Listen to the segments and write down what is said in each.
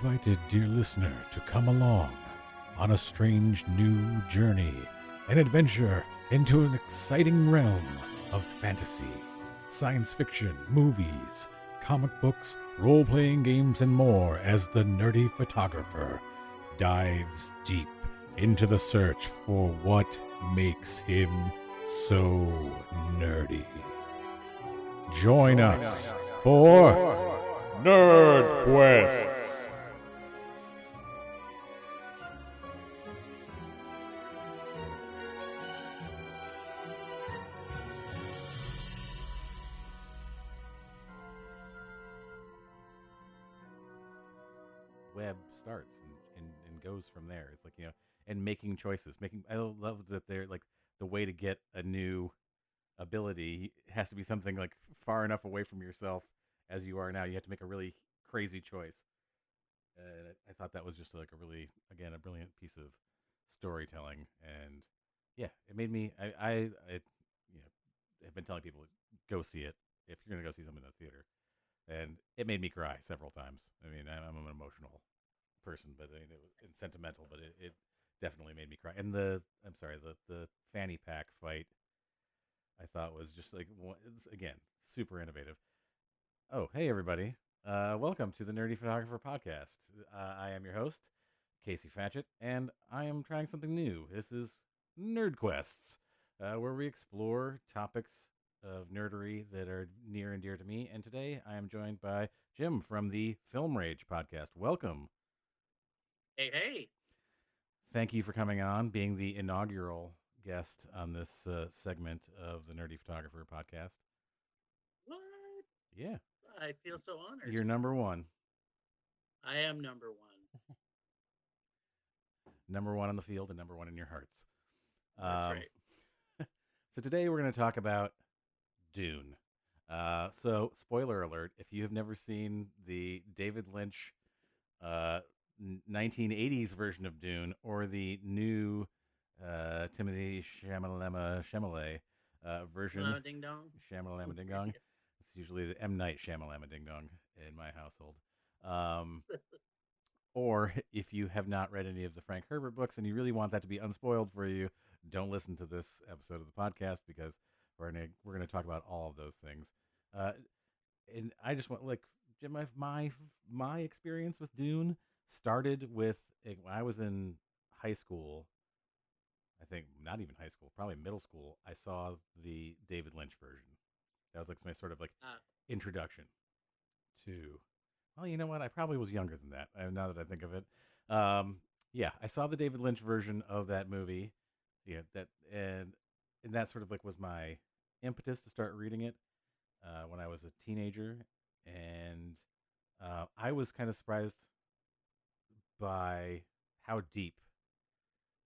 invited, dear listener, to come along on a strange new journey, an adventure into an exciting realm of fantasy, science fiction, movies, comic books, role-playing games, and more as the nerdy photographer dives deep into the search for what makes him so nerdy. Join us for Nerd Quests. Web starts and goes from there. It's like, and making choices. I love that they're like the way to get a new ability has to be something like far enough away from yourself as you are now. You have to make a really crazy choice. I thought that was just like a really, again, a brilliant piece of storytelling. And yeah, it made me, you know, have been telling people go see it if you're going to go see something in the theater. And it made me cry several times. I mean, I'm an emotional person, but and sentimental, but it definitely made me cry. And the fanny pack fight I thought was just like again super innovative. Oh, hey everybody! Welcome to the Nerdy Photographer Podcast. I am your host, Casey Fatchett, and I am trying something new. This is Nerd Quests, where we explore topics of nerdery that are near and dear to me. And today I am joined by Jim from the Film Rage podcast. Welcome. Hey, hey. Thank you for coming on, being the inaugural guest on this segment of the Nerdy Photographer podcast. What? Yeah, I feel so honored. you're number one. I am number one. Number one on the field and number one in your hearts. That's Um, right. so today we're going to talk about Dune. So, spoiler alert: if you have never seen the David Lynch uh, 1980s version of Dune or the new Timothy Chalamet version, Hello, ding dong. Shamalama Ding Dong. It's usually the M Night Shamalama Ding Dong in my household. Um, or if you have not read any of the Frank Herbert books and you really want that to be unspoiled for you, don't listen to this episode of the podcast because we're gonna talk about all of those things. Uh, and I just want like Jim, my experience with Dune started with when I was in high school. I think not even high school, probably middle school. I saw the David Lynch version. That was like my sort of like Uh, introduction to. Well, you know what? I probably was younger than that. Now that I think of it, um, yeah, I saw the David Lynch version of that movie. Yeah, and that sort of like was my impetus to start reading it when I was a teenager, and I was kind of surprised by how deep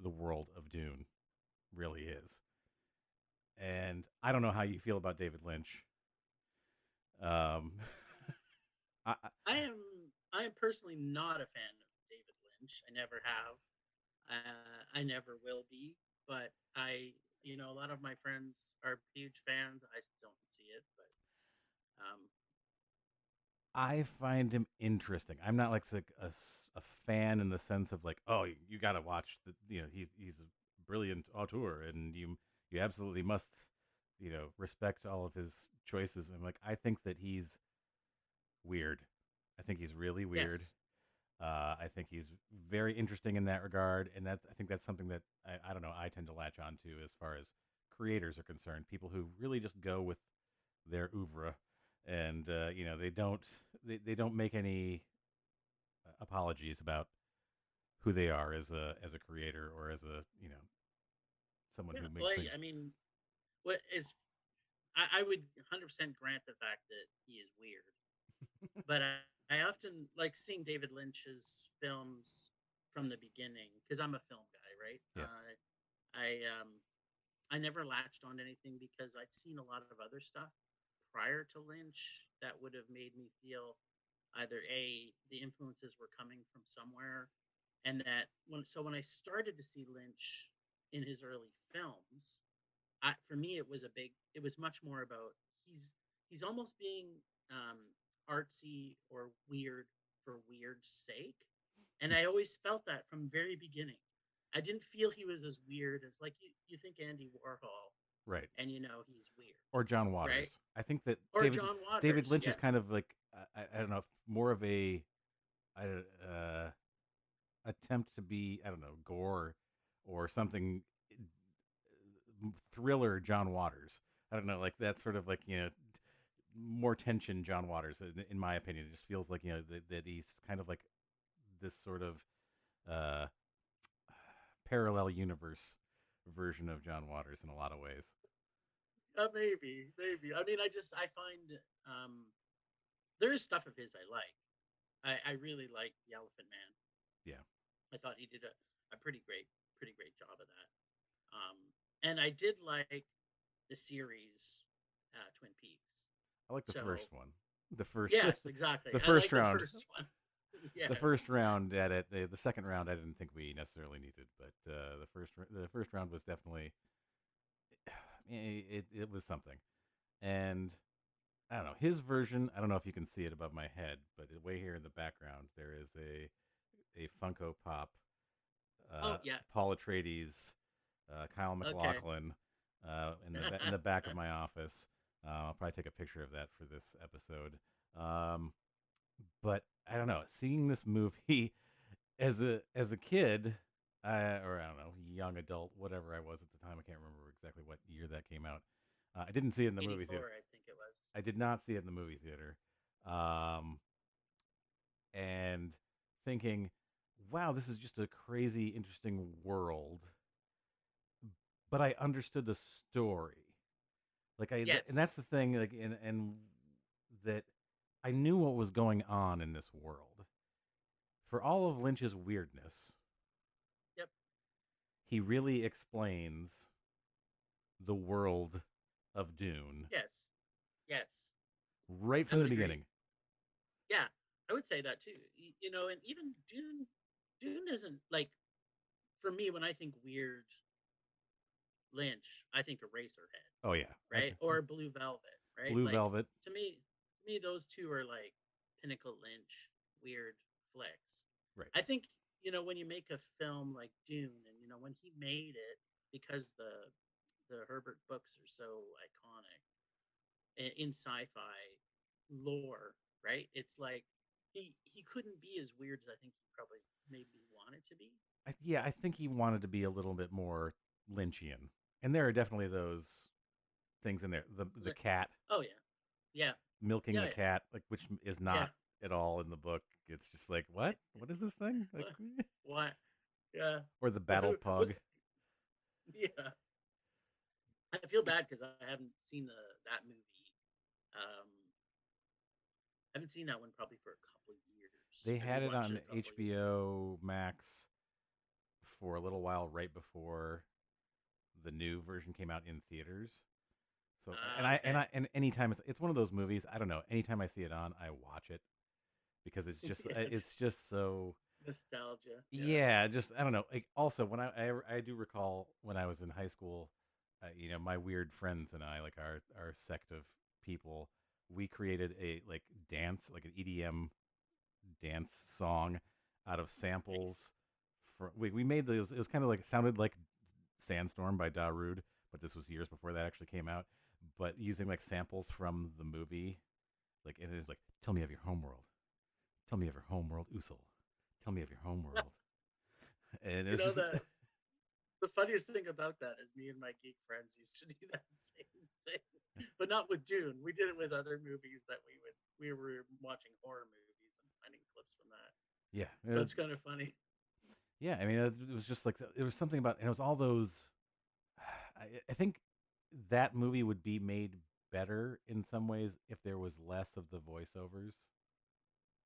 the world of Dune really is. And I don't know how you feel about David Lynch. Um, I, I am. I am personally not a fan of David Lynch. I never have. I never will be. But a lot of my friends are huge fans. I don't see it, but um, I find him interesting. I'm not like a fan in the sense of like, oh, you got to watch the, he's a brilliant auteur, and you absolutely must, respect all of his choices. I'm like, I think that he's weird. I think he's really weird. yes, I think he's very interesting in that regard, and I think that's something that I don't know. I tend to latch onto as far as creators are concerned. People who really just go with their oeuvre, and they don't make any apologies about who they are as a creator or as a someone yeah. who makes Well, things. I mean, what is? I would 100% grant the fact that he is weird. But I often like seeing David Lynch's films from the beginning because I'm a film guy, right? Yeah, I never latched on to anything because I'd seen a lot of other stuff prior to Lynch that would have made me feel either the influences were coming from somewhere, and that when I started to see Lynch in his early films, for me it was much more about he's almost being um, artsy or weird for weird's sake. And I always felt that from very beginning. I didn't feel he was as weird as like you think Andy Warhol Right. and he's weird, Or John right? Waters. I think that Or John David Waters, Lynch is yeah. kind of like I don't know, more of a I attempt to be, I don't know, gore or something, thriller John Waters. I don't know, like that sort of like, more tension John Waters, in my opinion. It just feels like, that he's kind of like this sort of uh, parallel universe version of John Waters in a lot of ways. Maybe. I mean, I find um, there is stuff of his I like. I really like the Elephant Man. Yeah. I thought he did a pretty great job of that. Um, and I did like the series Twin Peaks. I like the So first one. The first yes, exactly. the I like first the round. first one. The Yes. first round at it, the second round I didn't think we necessarily needed, but the first round was definitely it was something. And I don't know his version. I don't know if you can see it above my head, but way here in the background there is a Funko Pop, Oh yeah. Paul Atreides, Kyle Okay. MacLachlan, in the back of my office. I'll probably take a picture of that for this episode. Um, but I don't know. Seeing this movie as a kid, or I don't know, young adult, whatever I was at the time, I can't remember exactly what year that came out. I didn't see it in the movie 84, theater. I think it was. I did not see it in the movie theater. Um, and thinking, wow, this is just a crazy, interesting world. But I understood the story. Like and Yes. that's the thing. Like, and that I knew what was going on in this world. For all of Lynch's weirdness, Yep. he really explains the world of Dune Yes. Yes. right I from the would agree. beginning. Yeah, I would say that too. And even Dune isn't like for me when I think weird Lynch, I think Eraserhead, Oh yeah, right? Or Blue Velvet, right? Blue Like Velvet. to me, those two are like pinnacle Lynch weird flicks. Right. I think when you make a film like Dune, and when he made it, because the Herbert books are so iconic in sci-fi lore, right? It's like he couldn't be as weird as I think he probably maybe wanted to be. Yeah, I think he wanted to be a little bit more Lynchian, and there are definitely those things in there. The cat, Oh yeah, yeah, milking yeah, the yeah, cat, like, which is yeah. not at all in the book. It's just like, what is this thing? Like, What? Yeah. or the But battle what? pug. Yeah. I feel bad because I haven't seen that movie. Um, I haven't seen that one probably for a couple of years. They I had it rewatched it on a couple of years ago. HBO Max for a little while, right before the new version came out in theaters. So, Okay. and anytime it's one of those movies, I don't know. Anytime I see it on, I watch it because Yeah, it's just so. nostalgia. Yeah. Yeah, just I don't know. Like, also, when I do recall when I was in high school, my weird friends and I, like our sect of people, we created a like dance, like an EDM dance song out of samples. Nice. We made those. It was kind of like, it sounded like Sandstorm by Darude, but this was years before that actually came out. But using like samples from the movie, like, and it's like, tell me of your homeworld, tell me of your homeworld, Usul, tell me of your homeworld, and You it's know just the funniest thing about that is me and my geek friends used to do that same thing, but not with Dune. We did it with other movies that we were watching horror movies and finding clips from that. yeah, So it's kind of funny. yeah. I mean, it was just like, it was something about, and it was all those. I think that movie would be made better in some ways if there was less of the voiceovers.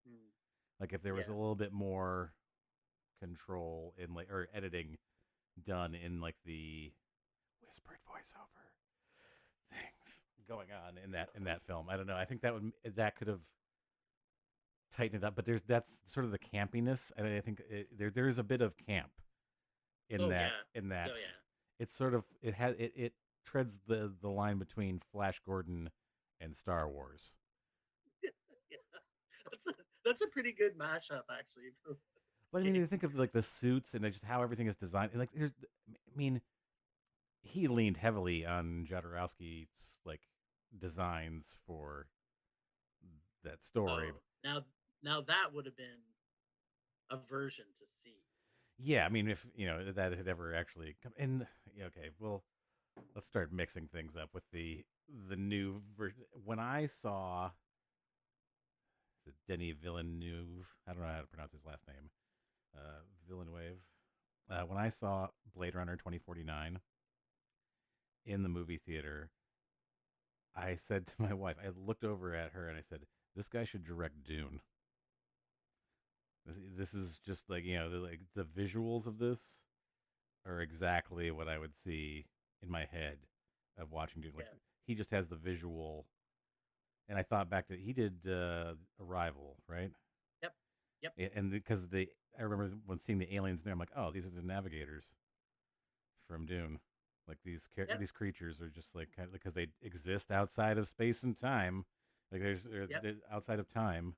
Mm, Like if there was a yeah. little bit more control in, like, or editing done in like the whispered voiceover things going on in that film. I don't know. I think that could have tightened it up, but that's sort of the campiness, and I think there is a bit of camp in Oh that yeah. in that Oh yeah. it's sort of, it treads the line between Flash Gordon and Star Wars. Yeah. That's That's a pretty good mashup, actually. For But I mean, you games. think of like the suits and like, just how everything is designed. And like, I mean, he leaned heavily on Jodorowsky's like designs for that story. Oh, now that would have been a version to see. Yeah, I mean, if that had ever actually come in, yeah, okay, well, let's start mixing things up with the new version. When I saw Denis Villeneuve, I don't know how to pronounce his last name, Villeneuve. When I saw Blade Runner 2049 in the movie theater, I said to my wife, I looked over at her and I said, "This guy should direct Dune." This is just like like the visuals of this are exactly what I would see in my head of watching Dune. Like Yeah. he just has the visual, and I thought back to he did Arrival, right? Yep. Yep. And because I remember when seeing the aliens there, I'm like, oh, these are the navigators from Dune. Like Yep. these creatures are just like kind of because they exist outside of space and time, like Yep. they're outside of time.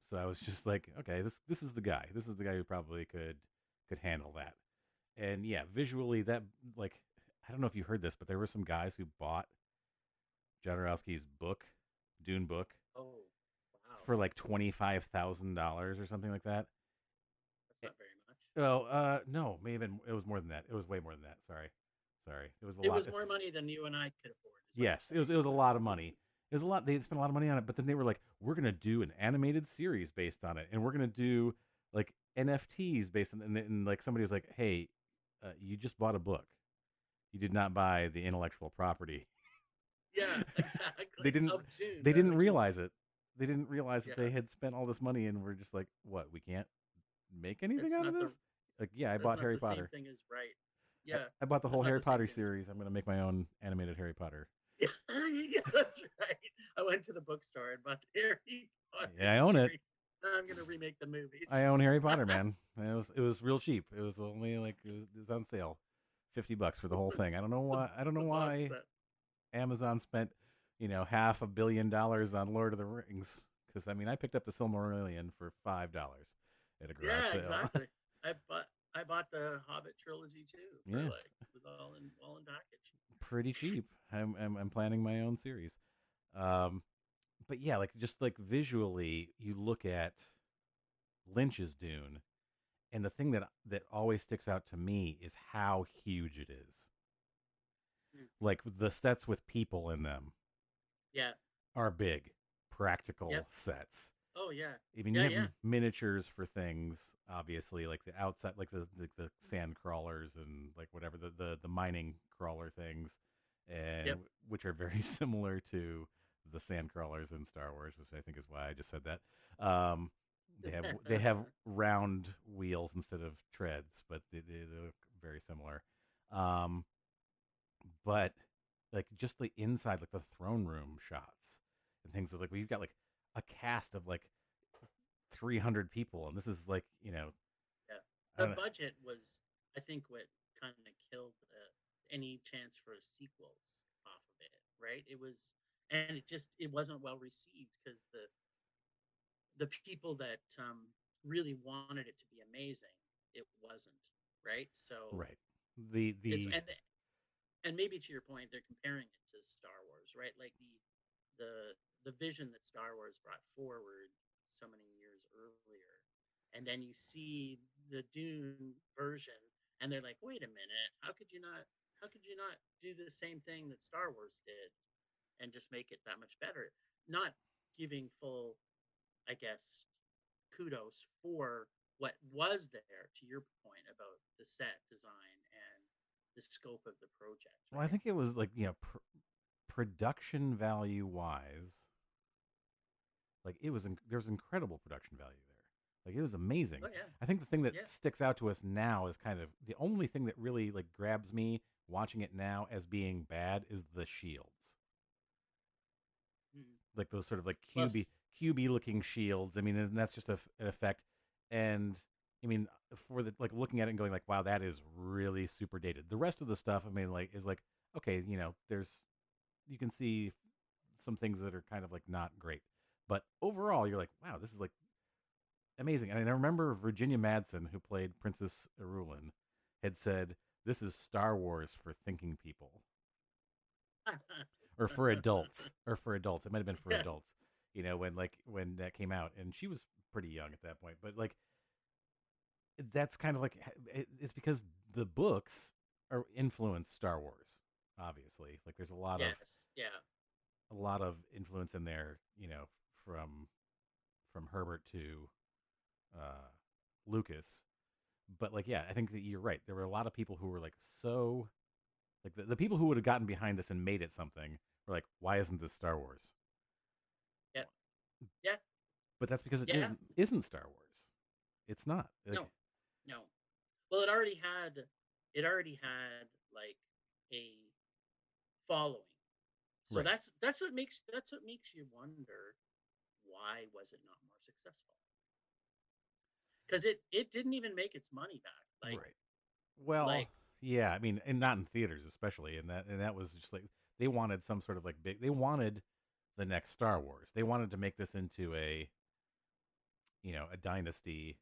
So I was just like, okay, this is the guy. This is the guy who probably could handle that. And yeah, visually that like I don't know if you heard this, but there were some guys who bought Jodorowsky's book, Dune book, Oh, wow. for like $25,000 or something like that. That's Eh, not very much. Oh, no, maybe it was more than that. It was way more than that. Sorry. It was a It lot. was more money than you and I could afford, is what you're Yes, saying. it was a lot of money. It was a lot. They spent a lot of money on it, but then they were like, "We're gonna do an animated series based on it, and we're gonna do like NFTs based on." And like somebody was like, "Hey, you just bought a book. You did not buy the intellectual property." Yeah, they exactly. didn't. Of Dune, They didn't which is realize it. They didn't realize that yeah. they had spent all this money, and we're just like, "What? We can't make anything It's out of not the this?" Like, yeah, I that's bought not Harry the same Potter. thing as rights. Yeah, I bought the that's whole not Harry the same Potter thing as series. I'm gonna make my own animated Harry Potter. yeah, yeah, that's right. I went to the bookstore and bought the Harry Potter Yeah, I own it. series. Now I'm gonna remake the movies. I own Harry Potter, man. It was real cheap. It was only like it was on sale, $50 for the whole thing. I don't know the why. I don't know the box why set. Amazon spent $500 million on Lord of the Rings. Because I mean, I picked up the Silmarillion for $5 at a garage Yeah, sale. exactly. I bought I bought the Hobbit trilogy too for Yeah, like it was all in package. pretty cheap. I'm planning my own series. Um, but yeah, like just like visually, you look at Lynch's Dune, and the thing that always sticks out to me is how huge it is. Mm. Like the sets with people in them Yeah. are big, Yep. practical sets. Oh yeah. I mean, you Yeah, have yeah. miniatures for things, obviously, like the outside, like the sand crawlers and like whatever the mining crawler things, and Yep. which are very similar to the sand crawlers in Star Wars, which I think is why I just said that. Um, they have round wheels instead of treads, but they look very similar. Um, but like just the inside, like the throne room shots and things like we've got like a cast of like 300 people, and this is like Yeah. I The don't know. budget was, I think, what kind of killed any chance for sequels off of it, right? It was, and it wasn't well received because the people that really wanted it to be amazing, it wasn't, right? So Right. The it's the and maybe to your point, they're comparing it to Star Wars, right? Like the the vision that Star Wars brought forward so many years earlier, and then you see the Dune version, and they're like, wait a minute, how could you not do the same thing that Star Wars did and just make it that much better? Not giving full, I guess, kudos for what was there. To your point about the set design and the scope of the project, well, I right? think it was like production value wise, like there was incredible production value there. Like it was amazing. Oh yeah, I think the thing that yeah. sticks out to us now is kind of the only thing that really like grabs me watching it now as being bad is the shields, Mm. like those sort of like cubey Plus, cubey looking shields. I mean, and that's just an effect. And I mean, for the like looking at it and going like, wow, that is really super dated. The rest of the stuff, I mean, like is like okay, there's you can see some things that are kind of like not great, But overall, you're like, wow, this is like amazing. And I remember Virginia Madsen, who played Princess Irulan, had said, "This is Star Wars for thinking people, or for adults, or for adults. It might have been for Yeah. adults." When that came out, and she was pretty young at that point. But like, that's kind of like it's because the books are influenced Star Wars. Obviously, like there's Yes. Yeah. a lot of influence in there. From Herbert to uh, Lucas. But like, yeah, I think that you're right. There were a lot of people who were like so like the people who would have gotten behind this and made it something were like, why isn't this Star Wars? Yeah. Yeah. But that's because it Yeah. isn't Star Wars. It's not. Like, No. No. Well, it already had like a following. So right, that's what makes you wonder, why was it not more successful? Because it didn't even make its money back. right. Well, Like yeah, I mean, and not in theaters especially, and that was just like they wanted some sort of like big. They wanted the next Star Wars. They wanted to make this into a dynasty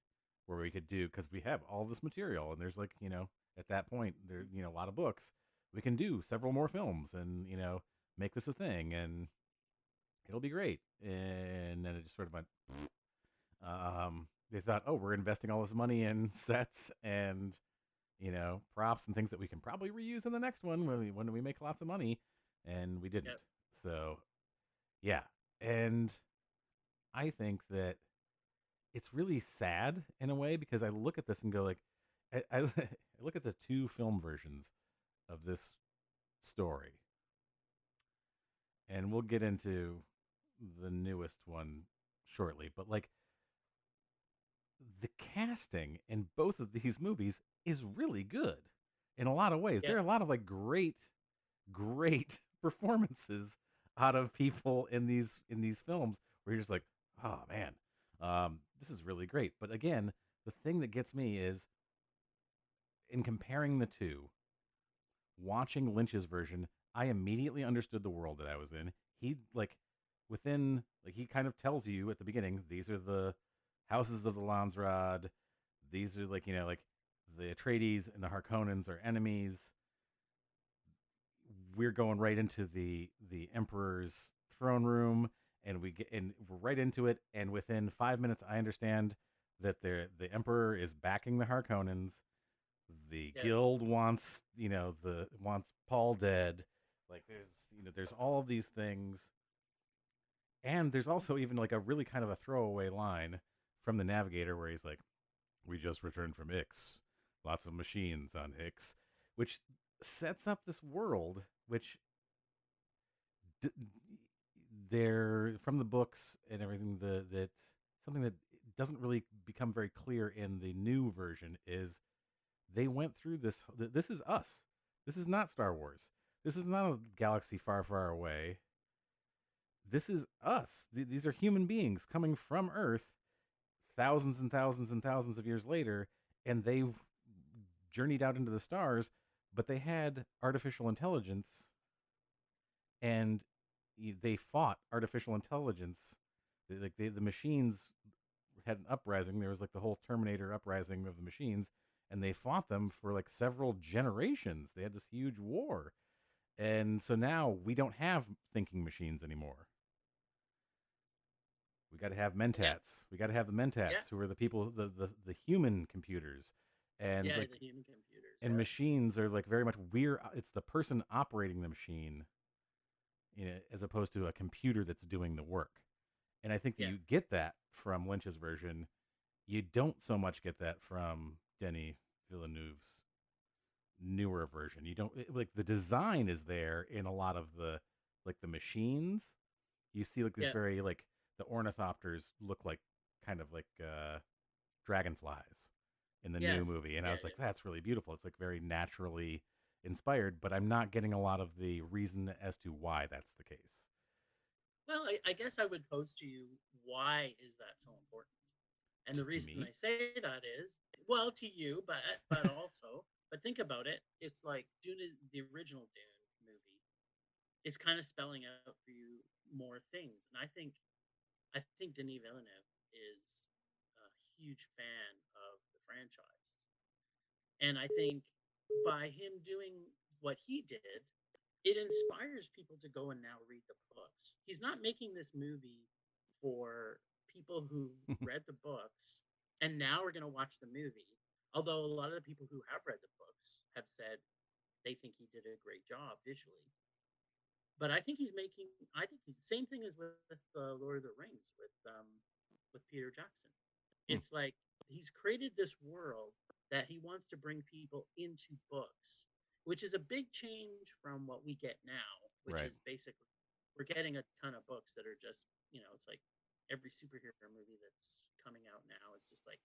where we could do, because we have all this material, and there's like at that point there a lot of books. We can do several more films and make this a thing, and it'll be great. And then it just sort of went. They thought, oh, we're investing all this money in sets and props and things that we can probably reuse in the next one when we make lots of money, and we didn't. yep. So yeah, and I think that it's really sad in a way, because I look at this and go like, I I look at the two film versions of this story, and we'll get into the newest one shortly, but like the casting in both of these movies is really good in a lot of ways. There Yep. are a lot of like great performances out of people in these films where you're just like, oh man, this is really great. But again, the thing that gets me is in comparing the two, watching Lynch's version, I immediately understood the world that I was in. He like within like he kind of tells you at the beginning, these are the houses of the Landsrod. These are like the Atreides and the Harkonnens are enemies. We're going right into the Emperor's throne room, and we're right into it. And within 5 minutes, I understand that the Emperor is backing the Harkonnens. The Yep. guild wants Paul dead. Like there's all of these things, and there's also even like a really kind of a throwaway line from the Navigator where he's like, "We just returned from Ix, lots of machines on Ix," which sets up this world which d- they're from the books and everything. That something that doesn't really become very clear in the new version is they went through this. This is us. This is not Star Wars. This is not a galaxy far, far away. This is us. These are human beings coming from Earth thousands and thousands and thousands of years later, and they journeyed out into the stars, but they had artificial intelligence, and they fought artificial intelligence. The machines had an uprising. There was like the whole Terminator uprising of the machines, and they fought them for like several generations. They had this huge war, and so now we don't have thinking machines anymore. We got to have Yeah. mentats. We got to have the Yeah. mentats, who are the people, the human computers, and Yeah. like The human computers. and Yeah. machines are like very much we're. It's the person operating the machine, as opposed to a computer that's doing the work. And I think that Yeah. you get that from Lynch's version. You don't so much get that from Denis Villeneuve's newer version. You don't like the design is there in a lot of the machines. You see like this Yeah. very like the ornithopters look like kind of like dragonflies in the Yes. new movie, and I Yeah. was like, Yeah. that's really beautiful. It's like very naturally inspired, but I'm not getting a lot of the reason as to why that's the case. Well, I guess I would pose to you, why is that so important? And the To reason me, I say that is, well, to you, but think about it. It's like Dune, the original Dune movie, is kind of spelling out for you more things, and I think I think Denis Villeneuve is a huge fan of the franchise. And I think by him doing what he did, it inspires people to go and now read the books. He's not making this movie for people who read the books and now are going to watch the movie. Although a lot of the people who have read the books have said they think he did a great job visually. But I think he's making. I think he's same thing as with Lord of the Rings with Peter Jackson. Hmm. It's like he's created this world that he wants to bring people into books, which is a big change from what we get now, which Right. is basically we're getting a ton of books that are just it's like every superhero movie that's coming out now is just like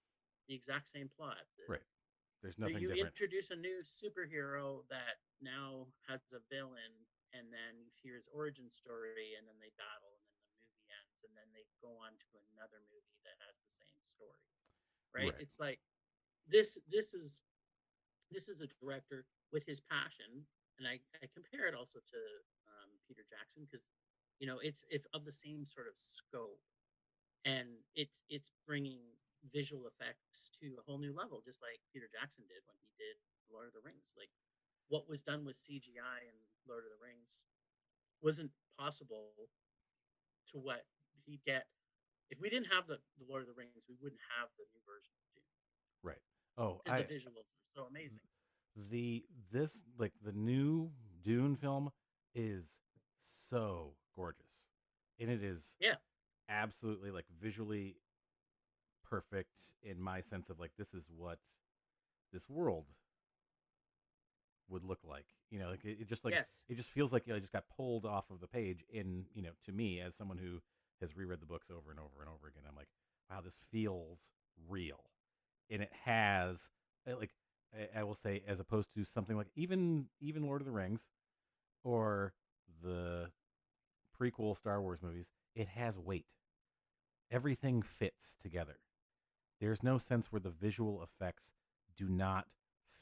the exact same plot. Right. There's So nothing you different. introduce a new superhero that now has a villain, and then you hear his origin story, and then they battle, and then the movie ends, and then they go on to another movie that has the same story. Right? Right. It's like this is a director with his passion, and I compare it also to Peter Jackson because it's of the same sort of scope, and it's bringing visual effects to a whole new level, just like Peter Jackson did when he did Lord of the Rings. Like what was done with CGI in Lord of the Rings wasn't possible to what he'd get if we didn't have the Lord of the Rings. We wouldn't have the new version of Dune Right. Oh, because the visuals are so amazing. the this like the new Dune film is so gorgeous, and it is Yeah. absolutely like visually perfect in my sense of like this is what this world would look like. Like it just like Yes. it just feels like I just got pulled off of the page. In to me as someone who has reread the books over and over and over again, I'm like, wow, this feels real, and it has like I will say as opposed to something like even Lord of the Rings or the prequel Star Wars movies, it has weight. Everything fits together. There's no sense where the visual effects do not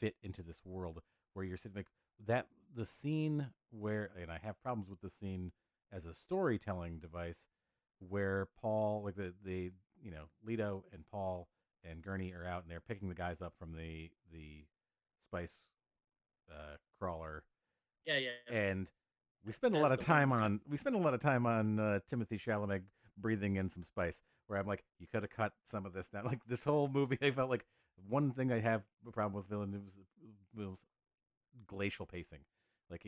fit into this world where you're sitting like that. The scene where, and I have problems with the scene as a storytelling device, where Paul, like Leto and Paul and Gurney are out and they're picking the guys up from the spice crawler, Yeah. Yeah. and we spend a lot As of the one time rat. on Timothy Chalamet breathing in some spice. Where I'm like, you could have cut some of this down. Like this whole movie, I felt like one thing I have a problem with Villeneuve was glacial pacing. Like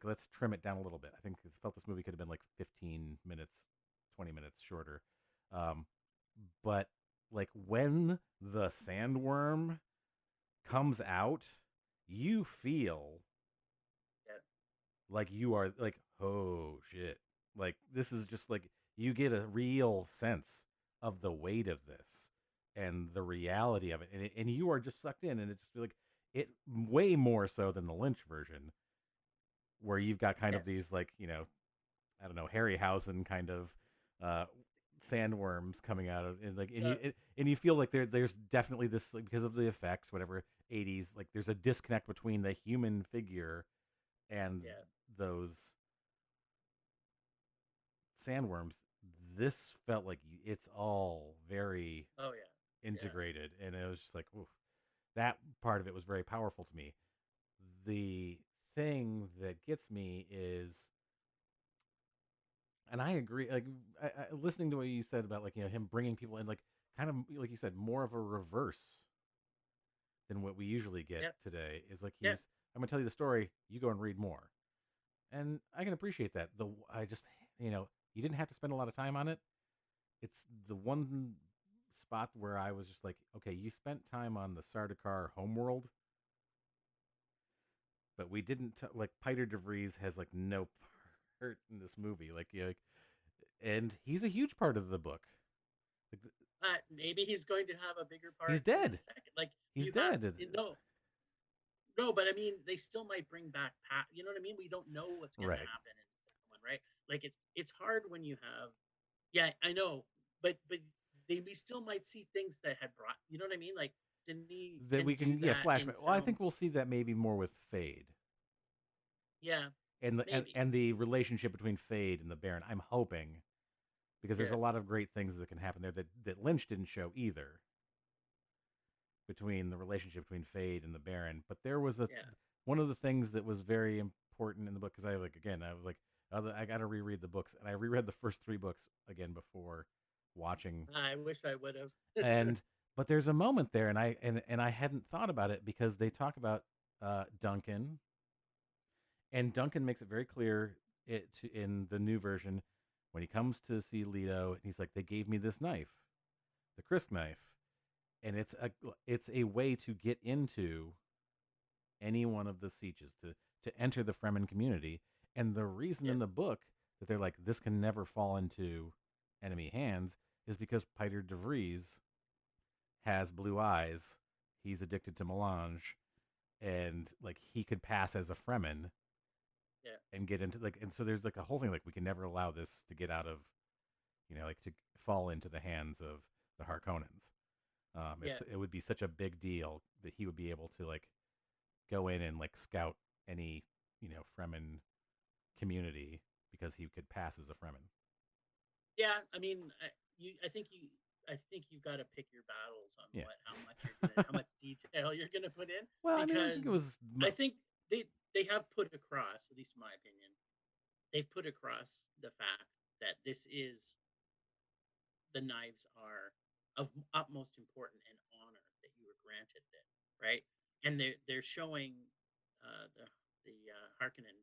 let's trim it down a little bit. I think I felt this movie could have been like 15 minutes, 20 minutes shorter. Um, but like when the sandworm comes out, you feel Yeah. like you are like, oh shit. Like this is just like you get a real sense of the weight of this and the reality of it. And you are just sucked in and it just feel like it way more so than the Lynch version where you've got kind of Yes. these like, I don't know, Harryhausen kind of uh sandworms coming out of and like Uh, and you feel like there's definitely this like, because of the effects whatever 80s like there's a disconnect between the human figure and yeah. those sandworms. This felt like it's all very Oh yeah. Yeah. integrated, and it was just like, oof, that part of it was very powerful to me. The thing that gets me is, and I agree, like listening to what you said about like him bringing people in, like kind of like you said, more of a reverse than what we usually get Yep. today. Is like Yep. I'm gonna tell you the story, you go and read more, and I can appreciate that. I just you didn't have to spend a lot of time on it. It's the one spot where I was just like, okay, you spent time on the Sardaukar homeworld, but we didn't like Piter DeVries has like no part in this movie, and he's a huge part of the book. Like, Maybe he's going to have a bigger he's part in the dead. second. Like He's you have dead. no, no, but I mean, they still might bring back Pat. You know what I mean? We don't know what's going to Right. happen in the second one, right? Like it's hard when you have. Yeah, I know, but we still might see things that had brought. You know what I mean? Like Denis That can we do can that in flashback. Well, I think we'll films. see that maybe more with Fade Yeah, and maybe. the relationship between Fade and the Baron. I'm hoping because there's Yeah. a lot of great things that can happen there that Lynch didn't show either, between the relationship between Fade and the Baron. But there was a Yeah. one of the things that was very important in the book, because I was like, I got to reread the books, and I reread the first three books again before watching. I wish I would have. And but there's a moment there, and I hadn't thought about it, because they talk about Duncan, and Duncan makes it very clear in the new version, when he comes to see Leto, and he's like, they gave me this knife, the Krisk knife, and it's a way to get into any one of the sieges, to enter the Fremen community. And the reason Yeah. in the book that they're like, this can never fall into enemy hands, is because Peter de Vries has blue eyes. He's addicted to melange, and like he could pass as a Fremen Yeah. and get into like, and so there's like a whole thing like, we can never allow this to get out of, like to fall into the hands of the Harkonnens. Yeah. It would be such a big deal that he would be able to like go in and like scout any Fremen community, because he could pass as a Fremen. Yeah. I mean, I think you've got to pick your battles on Yeah. how much detail you're gonna put in, Well, I mean, I because think it was. I think they have put across, at least in my opinion, they've put across the fact that the knives are of utmost importance and honor that you were granted them, right? And they're showing the Harkonnen.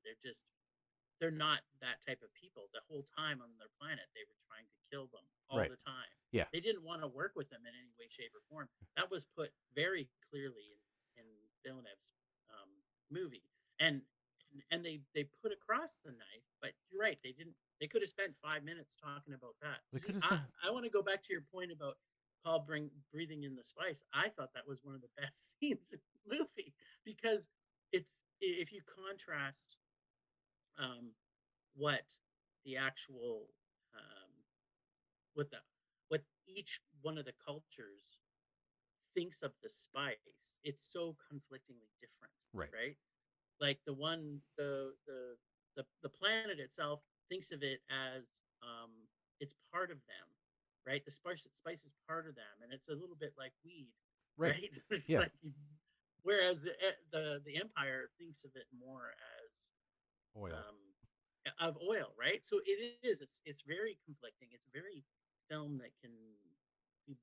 They're not that type of people. The whole time on their planet, they were trying to kill them all Right. the time. Yeah. They didn't want to work with them in any way, shape, or form. That was put very clearly in Villeneuve's movie, and they put across the knife. But you're right, they didn't. They could have spent 5 minutes talking about that. They See, could have. I want to go back to your point about Paul breathing in the spice. I thought that was one of the best scenes in the movie, because it's, if you contrast um, what the actual what the what each one of the cultures thinks of the spice, it's so conflictingly different, Right. right? Like the planet itself thinks of it as it's part of them, right? The spice is part of them, and it's a little bit like weed, Right. right? It's Yeah. like, whereas the Empire thinks of it more as Oil. of oil, right? So it is. It's very conflicting. It's a very film that can be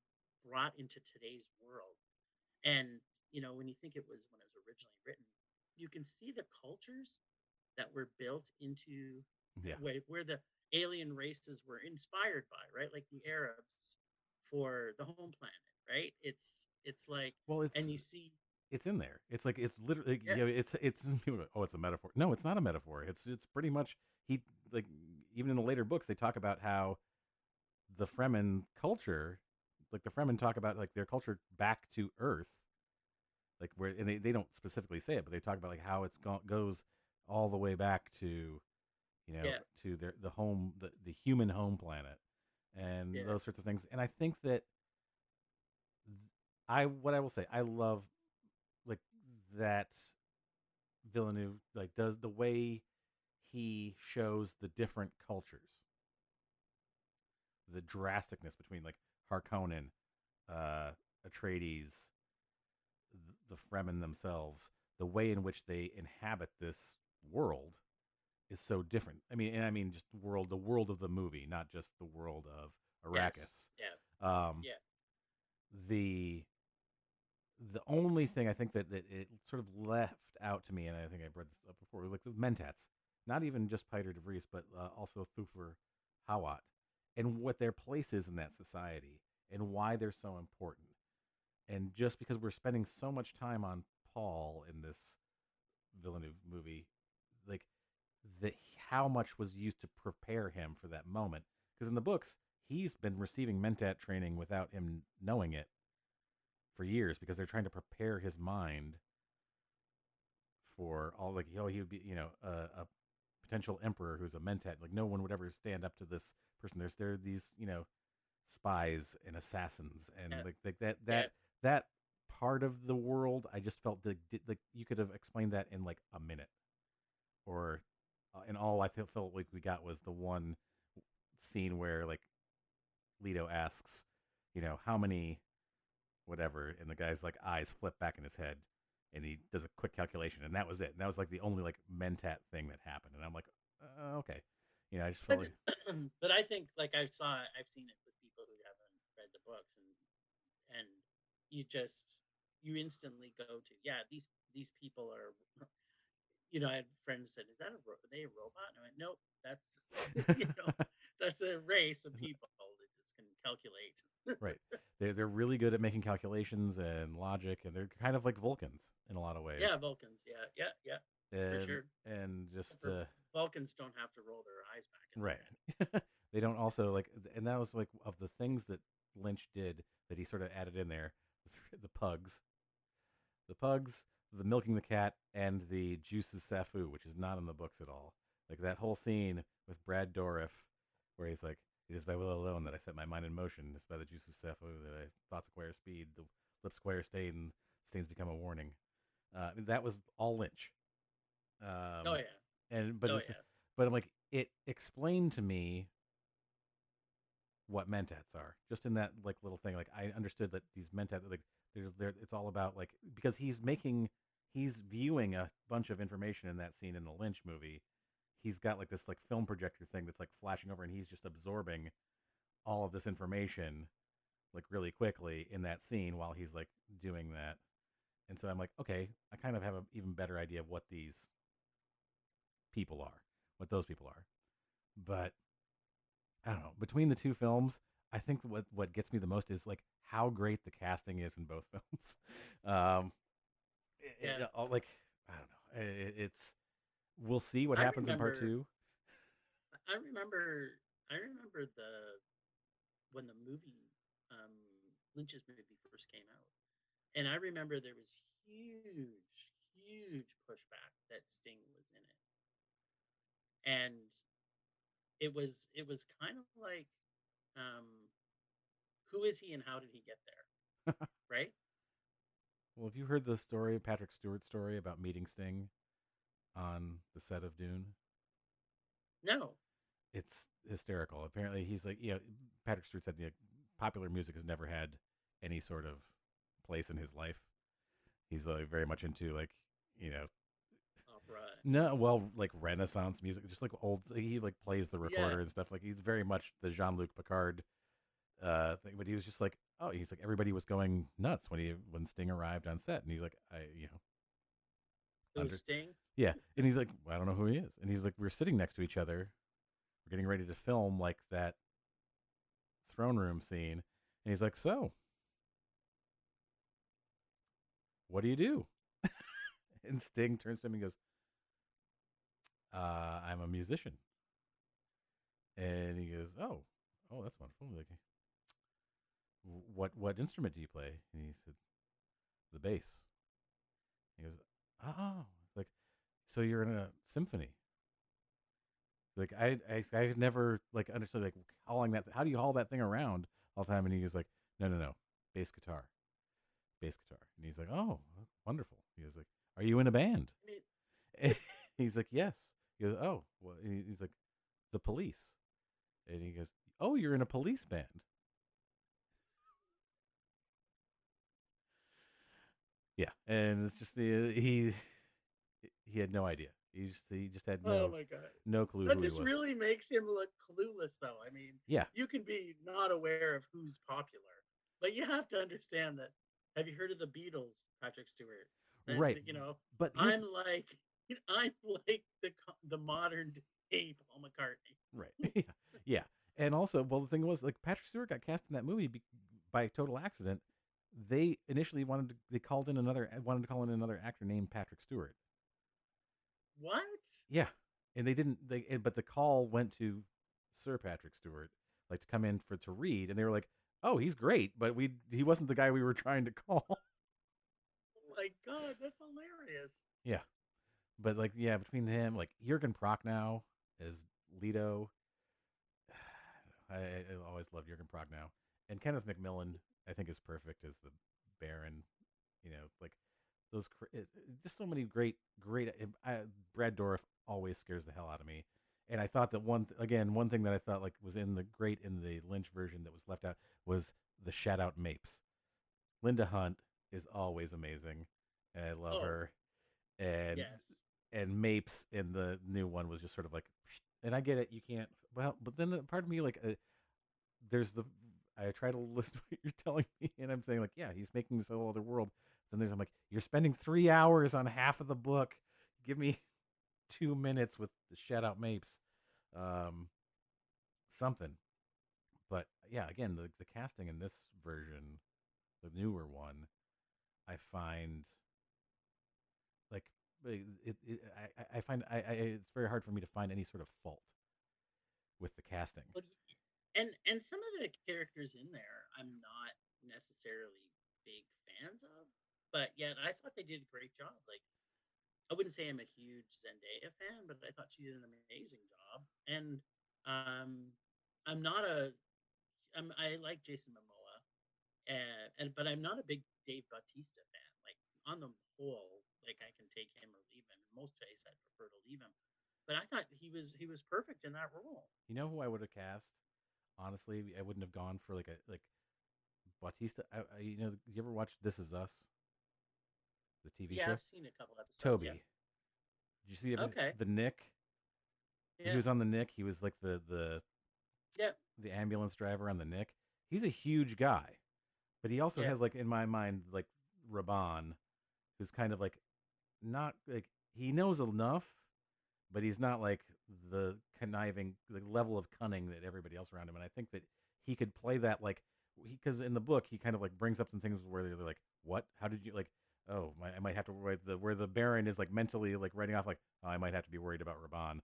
brought into today's world. And when you think when it was originally written, you can see the cultures that were built into Yeah. where the alien races were inspired by, right? Like the Arabs for the home planet, right? It's like, Well, and you see, it's in there. It's like, it's literally, yeah, it's people are like, oh, it's a metaphor. No, it's not a metaphor. It's pretty much, he like, even in the later books they talk about how the Fremen culture, like the Fremen talk about like their culture back to Earth, like where, and they don't specifically say it, but they talk about like how goes all the way back to, yeah, to the home, the human home planet, and yeah, those sorts of things. And I think that what I will say, I love like that Villeneuve like does the way he shows the different cultures, the drasticness between like Harkonnen, Atreides, the Fremen themselves, the way in which they inhabit this world is so different. I mean just the world of the movie, not just the world of yes, Arrakis. yeah, Um, yeah, the only thing I think that it sort of left out to me, and I think I've read this up before, was like the Mentats, not even just Peter de Vries, but also Thufir Hawat, and what their place is in that society, and why they're so important. And just because we're spending so much time on Paul in this Villeneuve movie, like the how much was used to prepare him for that moment. Because in the books, he's been receiving Mentat training without him knowing it for years, because they're trying to prepare his mind for all, like, he would be, a potential emperor who's a Mentat. Like, no one would ever stand up to this person. There are these, spies and assassins, and yeah, like that yeah. that part of the world, I just felt like you could have explained that in like a minute, or and all I felt like we got was the one scene where like Leto asks, how many whatever, and the guy's like eyes flip back in his head, and he does a quick calculation, and that was it. And that was like the only like mentat thing that happened, and I'm like, okay, I just felt But like but I think like I've seen it with people who haven't read the books, and you just you instantly go to, yeah, these people are, I had friends said, is that are they a robot? And I went, nope, that's you know that's a race of people that just can calculate. right. They're really good at making calculations and logic, and they're kind of like Vulcans in a lot of ways. Yeah, Vulcans. Yeah, yeah, yeah, for and sure. and just For Vulcans don't have to roll their eyes back in their head. right. They don't also like, and that was like of the things that Lynch did that he sort of added in there, the pugs, the pugs, the milking the cat, and the juice of Safu, which is not in the books at all. Like that whole scene with Brad Dourif, where he's like, "It is by will alone that I set my mind in motion. It's by the juice of Safu that I thoughts acquire speed, the lips acquire stain, and stains become a warning." That was all Lynch. Oh Um, yeah, and but oh it's yeah. but I'm like, it explained to me what mentats are, just in that like little thing. Like I understood that these mentats, like it's all about like, because he's viewing a bunch of information in that scene in the Lynch movie. He's got like this like film projector thing that's like flashing over, and he's just absorbing all of this information like really quickly in that scene while he's like doing that. And so I'm like, okay, I kind of have an even better idea of what these people are, what those people are. But I don't know. Between the two films, I think what gets me the most is like how great the casting is in both films. Um, Yeah. like I don't know. It's we'll see what I happens in part remember, two. I remember, I remember when the movie, um, Lynch's movie first came out, and I remember there was huge pushback that Sting was in it, and it was kind of like, um, who is he and how did he get there, right? Well, have you heard the story, Patrick Stewart's story about meeting Sting on the set of Dune? No. It's hysterical. Apparently, he's like, Patrick Stewart said, popular music has never had any sort of place in his life. He's like very much into like, you know, Opera. no, well, like Renaissance music, just like old. He like plays the Yeah. recorder and stuff. Like he's very much the Jean-Luc Picard thing. But he was just like, oh, he's like everybody was going nuts when Sting arrived on set, and he's like, It was under Sting. yeah, and he's like, well, I don't know who he is, and he's like, we're sitting next to each other, we're getting ready to film like that throne room scene, and he's like, so what do you do? And Sting turns to him and goes, I'm a musician. And he goes, oh, that's wonderful. Like, what instrument do you play? And he said, the bass. He goes, oh, like, so you're in a symphony. Like I had never like understood like hauling that. How do you haul that thing around all the time? And he was like, no, bass guitar, bass guitar. And he's like, oh, wonderful. He was like, are you in a band? I mean, And he's like, yes. He goes, oh, well, he's like, the Police. And he goes, oh, you're in a police band. Yeah, and it's just he had no idea. He just had oh my god. no clue That who he just was. really makes him look clueless, though. I mean, Yeah, you can be not aware of who's popular, but you have to understand that. Have you heard of the Beatles, Patrick Stewart? And right. But here's I'm like, I'm like the modern day Paul McCartney. right. Yeah, yeah. And also, well, the thing was, like, Patrick Stewart got cast in that movie by total accident. They initially they wanted to call in another actor named Patrick Stewart. What? Yeah, and they didn't. But the call went to Sir Patrick Stewart, like to come in to read, and they were like, "Oh, he's great, but he wasn't the guy we were trying to call." Oh my god, that's hilarious. Yeah, but like, yeah, between him, like Jurgen Prochnow as Leto, I always loved Jurgen Prochnow, and Kenneth McMillan, I think, is perfect as the Baron. Like just so many great. Brad Dourif always scares the hell out of me, And I thought that one thing that I thought like was in the great in the Lynch version that was left out was the shout out Mapes. Linda Hunt is always amazing, and I love Oh, her. And yes. Mapes in the new one was just sort of like, and I get it, you can't. Well, but then part of me like, there's the I try to list what you're telling me, and I'm saying like, yeah, he's making this whole other world. Then I'm like, you're spending 3 hours on half of the book. Give me 2 minutes with the shout out Mapes, um, something. But yeah, again, the casting in this version, the newer one, I find like I find it's very hard for me to find any sort of fault with the casting. Well, and some of the characters in there I'm not necessarily big fans of, but yet I thought they did a great job. Like I wouldn't say I'm a huge Zendaya fan, but I thought she did an amazing job. And um, I'm not a I like Jason Momoa, and but I'm not a big Dave Bautista fan. Like on the whole, like I can take him or leave him. In most cases, I'd prefer to leave him. But I thought he was perfect in that role. You know who I would have cast? Honestly, I wouldn't have gone for like Bautista. You know, you ever watch This Is Us, the TV Yeah, show? I've seen a couple episodes. Toby. Yeah. Did you see Okay. the Nick? He Yeah. was on the Nick. He was like Yeah. the ambulance driver on the Nick. He's a huge guy, but he also Yeah. has like in my mind like Raban, who's kind of like not like he knows enough, but he's not like the conniving the level of cunning that everybody else around him. And I think that he could play that like because in the book he kind of like brings up some things where they're like, "What? How did you like?" Oh, I might have to write the where the Baron is like mentally like writing off like, oh, I might have to be worried about Raban.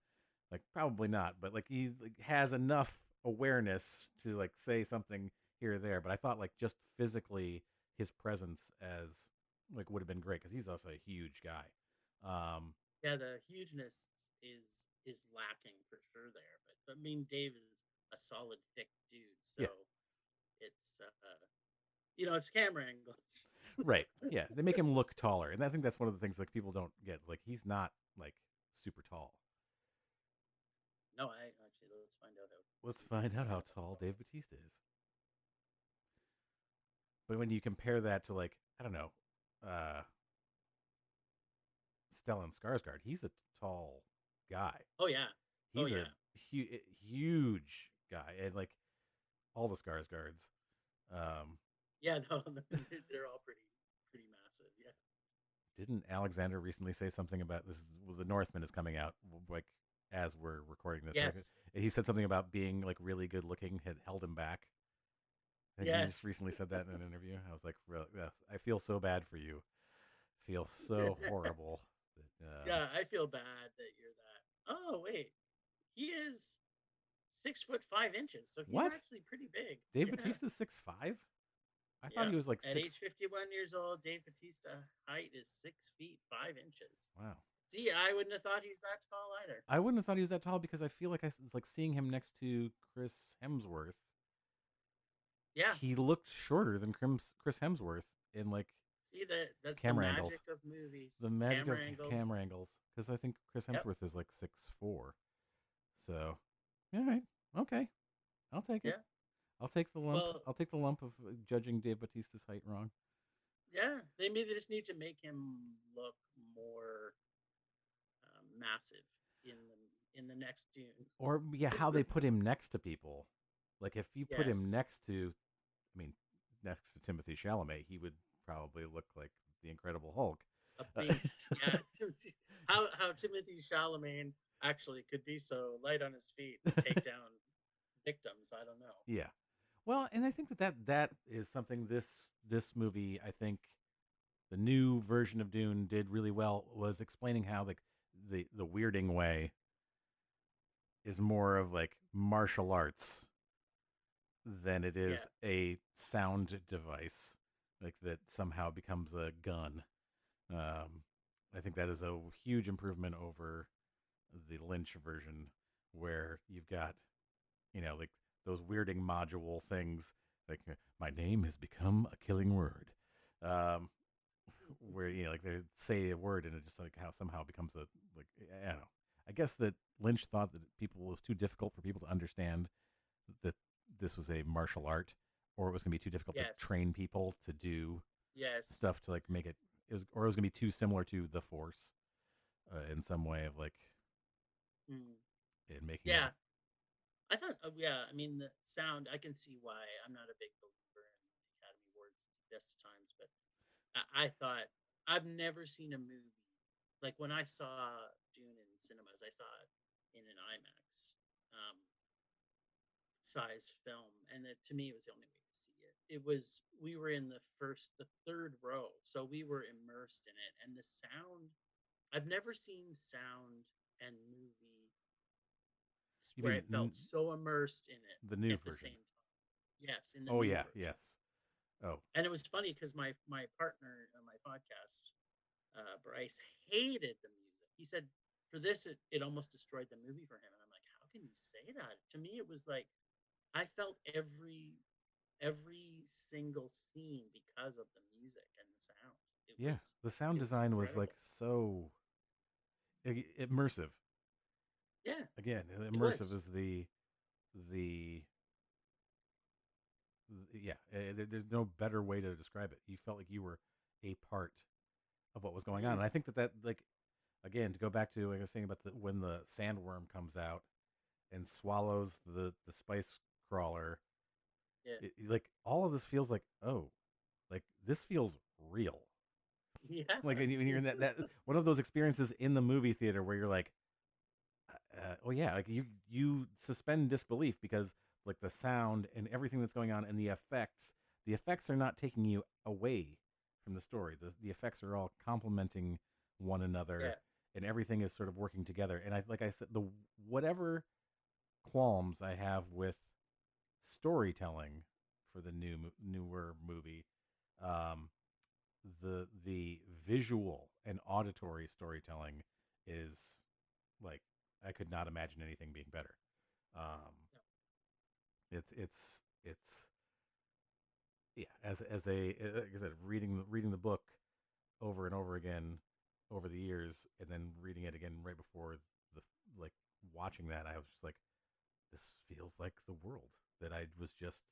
Like probably not, but like he like, has enough awareness to like say something here or there. But I thought like just physically his presence as like would have been great because he's also a huge guy. Um, Yeah. The hugeness is lacking for sure there, but I mean Dave is a solid thick dude, so yeah, it's it's camera angles. right. Yeah, they make him look taller, and I think that's one of the things like people don't get. Like he's not like super tall. No, I actually let's find out how Let's super find out how tall tall he Dave is. Batista is. But when you compare that to like I don't know, uh, Stellan Skarsgård, he's a tall guy. Oh yeah. Oh He's a yeah. huge guy, and like all the Skarsgårds. Um, Yeah, no, they're all pretty massive. Yeah. didn't Alexander recently say something about this? Was the Northman is coming out like as we're recording this? Like, Yes. he said something about being like really good looking had held him back. I think he just Yes. recently said that in an interview. I was like, really, I feel so bad for you. Feel so horrible. That, Yeah, I feel bad that you're that. Oh wait, he is 6'5" so he's what? actually pretty big. Dave Yeah. Bautista's 6'5"? I thought Yeah. he was like At six. age 51 years old, Dave Batista height is 6 feet 5 inches. Wow. See, I wouldn't have thought he's that tall either. I wouldn't have thought he was that tall because I feel like it's like seeing him next to Chris Hemsworth. Yeah. He looked shorter than Chris Hemsworth in like See that's the camera angles. magic of movies. The magic Camera of angles. camera angles. Because I think Chris Yep. Hemsworth is like 6'4". So, all right, okay, I'll take it. Yeah. I'll take the lump. Well, I'll take the lump of judging Dave Bautista's height wrong. yeah. They maybe just need to make him look more massive in the next Dune. Or yeah, how they put him next to people. Like if you put him Yes. next to, I mean, next to Timothy Chalamet, he would probably look like the Incredible Hulk. A beast. Yeah. How Timothy Chalamet actually could be so light on his feet and take down victims, I don't know. Yeah. Well, and I think that is something this movie, I think the new version of Dune did really well was explaining how like the weirding way is more of like martial arts than it is Yeah. a sound device like that somehow becomes a gun. Um, I think that is a huge improvement over the Lynch version where you've got like those weirding module things like my name has become a killing word. Um, where like they say a word and it just like how somehow becomes a like I don't know. I guess that Lynch thought that it was too difficult for people to understand that this was a martial art, or it was going to be too difficult to Yes. train people to do Yes. stuff to like make it. Or it was going to be too similar to the Force in some way of like Mm. in making it. Yeah. I thought, yeah, I mean, the sound, I can see why. I'm not a big believer in the Academy Awards best of times, but I thought, I've never seen a movie. Like when I saw Dune in cinemas, I saw it in an IMAX size film. And to me, it was the only way to see it. We were in the third row. So we were immersed in it. And the sound, I've never seen sound and movie You where I mean felt so immersed in it the new at the version? same time. Yes, in the Oh new yeah, version. yes. Oh And it was funny because my partner on my podcast, Bryce, hated the music. He said for this it almost destroyed the movie for him. And I'm like, how can you say that? To me, it was like I felt every single scene because of the music and the sound. yeah, the sound It was design was like incredible. so immersive. Yeah, Again, it immersive was. is the yeah. There's no better way to describe it. You felt like you were a part of what was going on, Mm, and I think that like again to go back to like I was saying about when the sandworm comes out and swallows the spice crawler, yeah, like all of this feels like like this feels real. yeah, Like when you're in that one of those experiences in the movie theater where you're like, oh yeah, like you suspend disbelief because like the sound and everything that's going on and the effects are not taking you away from the story. The effects are all complementing one another, yeah. and everything is sort of working together. And I like I said, the whatever qualms I have with storytelling for the newer movie, um, the visual and auditory storytelling is like I could not imagine anything being better. Um, it's yeah. As a like I said, reading the book over and over again over the years, and then reading it again right before the like watching that, I was just like, this feels like the world that I was just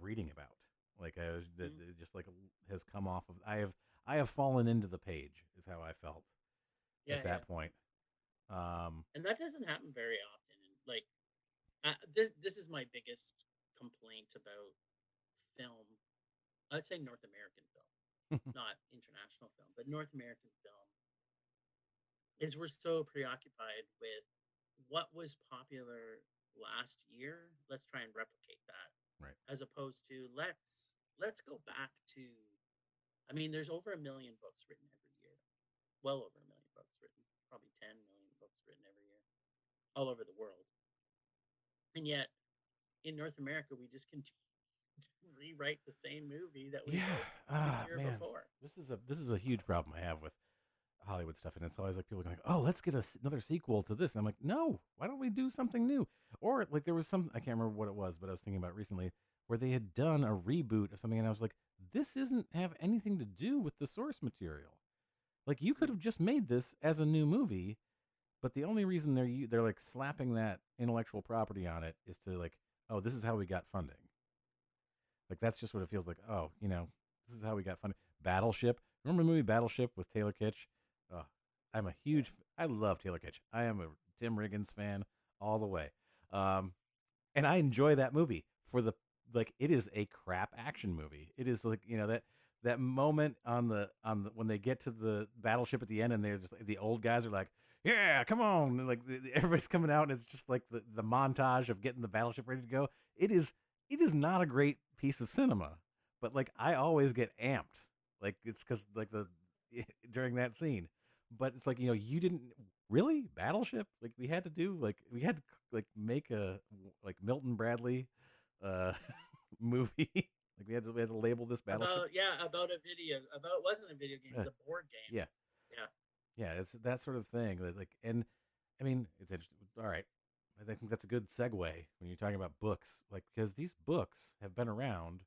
reading about. Like I was that Mm, it just like has come off of. I have fallen into the page is how I felt yeah, at yeah. that point. Um, And that doesn't happen very often. And like this is my biggest complaint about film. I'd say North American film, not international film, but North American film is we're so preoccupied with what was popular last year. Let's try and replicate that, right. as opposed to let's go back to. I mean, there's over 1 million books written every year. Well over 1 million books written. Probably 10 million books written every year, all over the world. And yet, in North America, we just continue to rewrite the same movie that we Yeah. wrote the Ah, year man. before. This is a huge problem I have with Hollywood stuff, and it's always like people going, "Oh, let's get another sequel to this." And I'm like, "No, why don't we do something new?" Or like there was some I can't remember what it was, but I was thinking about recently where they had done a reboot of something, and I was like, "This isn't have anything to do with the source material. Like you could Mm. have just made this as a new movie, but the only reason they're like slapping that intellectual property on it is to like, oh, this is how we got funding. Like that's just what it feels like. Oh, this is how we got funding. Battleship. Remember the movie Battleship with Taylor Kitsch? Oh, I'm a Yeah. huge. I love Taylor Kitsch. I am a Tim Riggins fan all the way, um, and I enjoy that movie for the like. It is a crap action movie. It is like that moment on the when they get to the battleship at the end and they're just the old guys are like, yeah, come on, and like everybody's coming out and it's just like the montage of getting the battleship ready to go. It is not a great piece of cinema, but like I always get amped. Like it's because like the during that scene, but it's like you didn't really battleship like we had to like make a like Milton Bradley uh movie. Like we had to label this battleship. About a video about it wasn't a video game, it Uh, was a board game. yeah, Yeah. yeah, it's that sort of thing. Like, and I mean, it's interesting. All right, I think that's a good segue when you're talking about books, like because these books have been around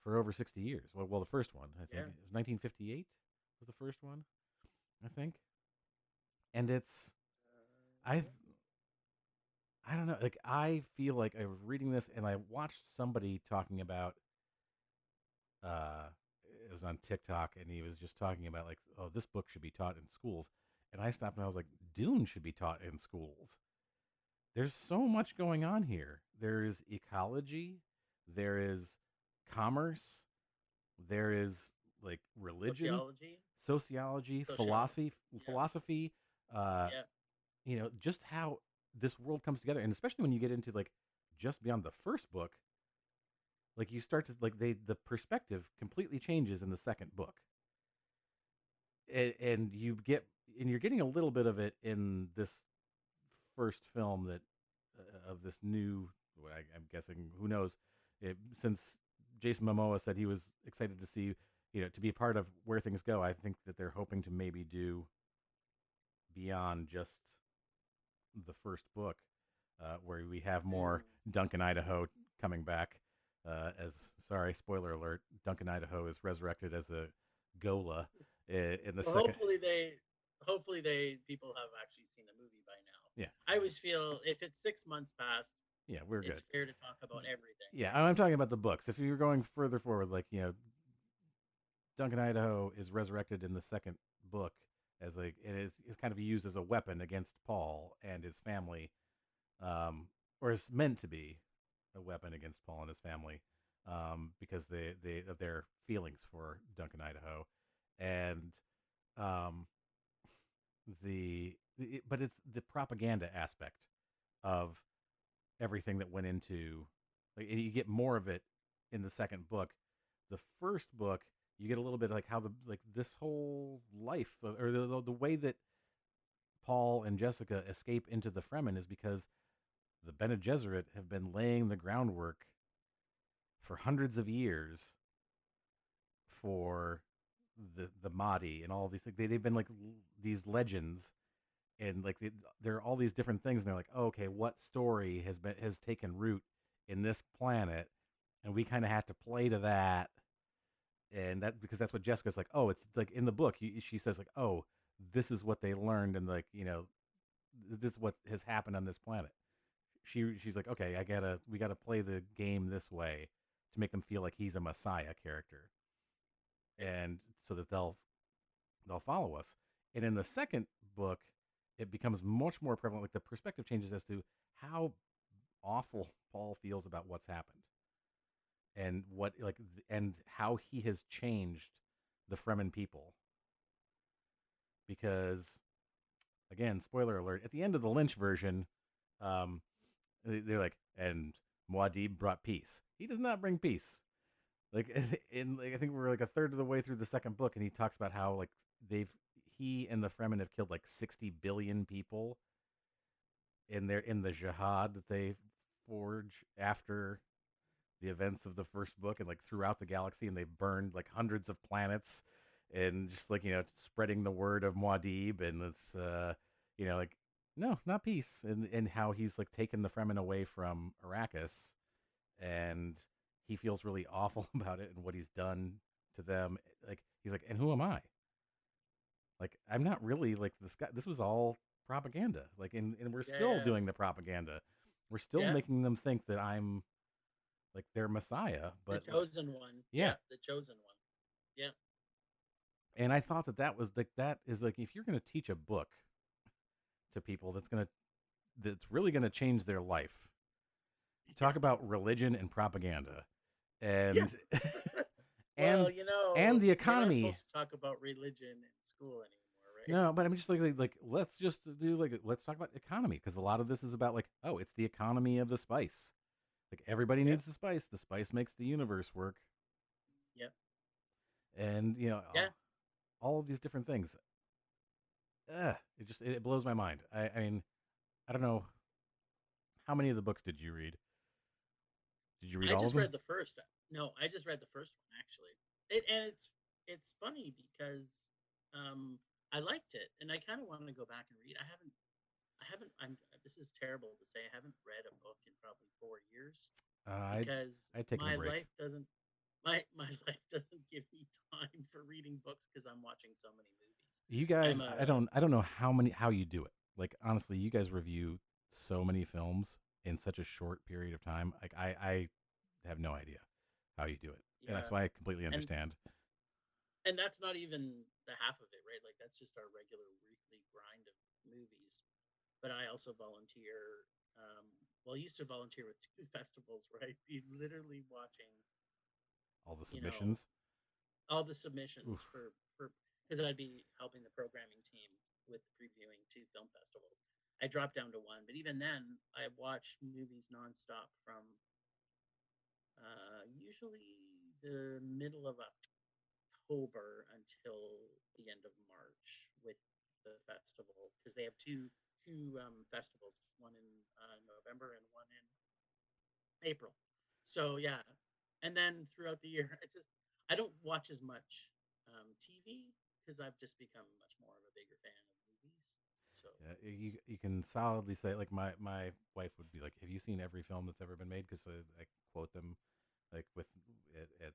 for over 60 years. Well, the first one I think Yeah. it was 1958 was the first one. I think and it's I I don't know. Like I feel like I was reading this and I watched somebody talking about uh it was on TikTok and he was just talking about like, oh, this book should be taught in schools. And I stopped and I was like, Dune should be taught in schools. There's so much going on here. There is ecology, there is commerce, there is like religion, Sociology, sociology, sociology. Yeah, philosophy, uh, yeah. just how this world comes together, and especially when you get into like just beyond the first book, like you start to like the perspective completely changes in the second book, and you're getting a little bit of it in this first film that of this new. I'm guessing who knows, since Jason Momoa said he was excited to see to be a part of where things go. I think that they're hoping to maybe do beyond just the first book, where we have more Mm. Duncan Idaho coming back. As sorry, spoiler alert, Duncan Idaho is resurrected as a Gola in the Well, second. hopefully they people have actually seen the movie by now. Yeah, I always feel if it's 6 months past, yeah, we're it's good. fair to talk about everything, Yeah, right? I'm talking about the books. If you're going further forward, like Duncan Idaho is resurrected in the second book as is kind of used as a weapon against Paul and his family, or is meant to be a weapon against Paul and his family, because they of their feelings for Duncan Idaho, and um, but it's the propaganda aspect of everything that went into, like, and you get more of it in the second book. The first book, you get a little bit like how this whole life or the way that Paul and Jessica escape into the Fremen is because the Bene Gesserit have been laying the groundwork for hundreds of years for the Mahdi and all these things. They've been like these legends, and like there are all these different things, and they're like, oh, okay, what story has taken root in this planet, and we kind of have to play to that, and that because that's what Jessica's like. Oh, it's like in the book, she says like, oh, this is what they learned, and like this is what has happened on this planet. She's like, okay, we gotta play the game this way to make them feel like he's a messiah character, and so that they'll follow us. And in the second book, it becomes much more prevalent. Like the perspective changes as to how awful Paul feels about what's happened, and and how he has changed the Fremen people. Because again, spoiler alert, at the end of the Lynch version, um, they're like, and Muad'Dib brought peace. He does not bring peace. Like I think we're like a third of the way through the second book, and he talks about how like he and the Fremen have killed like 60 billion people in the jihad that they forge after the events of the first book and like throughout the galaxy, and they've burned like hundreds of planets and just like spreading the word of Muad'Dib, and it's like no, not peace, and how he's like taken the Fremen away from Arrakis, and he feels really awful about it and what he's done to them. Like he's like, and who am I? Like I'm not really like this guy. This was all propaganda. Like and we're Yeah, still yeah, doing the propaganda. We're still yeah. making them think that I'm like their messiah. The But like, chosen one. yeah. Yeah, the chosen one. Yeah, And I thought that was like that is like if you're going to teach a book to people that's really going to change their life. yeah, Talk about religion and propaganda, yeah. and Well, and and the you're not economy. supposed to talk about religion in school anymore, right? No, but I'm just like let's just do like let's talk about economy because a lot of this is about like, oh, it's the economy of the spice. Like everybody Yeah, needs the spice. The spice makes the universe work, yeah, and yeah. all of these different things. It blows my mind. I mean, I don't know how many of the books did you read. Did you read I all of just them? read the first. No, I just read the first one actually. And it's funny because I liked it, and I kind of want to go back and read. I haven't. I'm. This is terrible to say. I haven't read a book in probably 4 years Uh, I'd because I'd taken a my break. life doesn't my life doesn't give me time for reading books because I'm watching so many movies. You I'm guys, a I don't know how you do it. Like honestly, you guys review so many films in such a short period of time. Like I have no idea how you do it, and that's yeah, why I completely and understand. and that's not even the half of it, right? Like that's just our regular weekly grind of movies. But I also volunteer. Well, I used to volunteer with two festivals where I'd be literally watching, All the you know, submissions. all the submissions Oof. for because I'd be helping the programming team with previewing two film festivals. I dropped down to one, but even then, I watched movies nonstop from usually the middle of October until the end of March with the festival because they have two festivals, one in November and one in April. So yeah, and then throughout the year, I don't watch as much TV because I've just become much more of a bigger fan of movies. So Yeah, you can solidly say like my wife would be like, "Have you seen every film that's ever been made?" Because I quote them like with at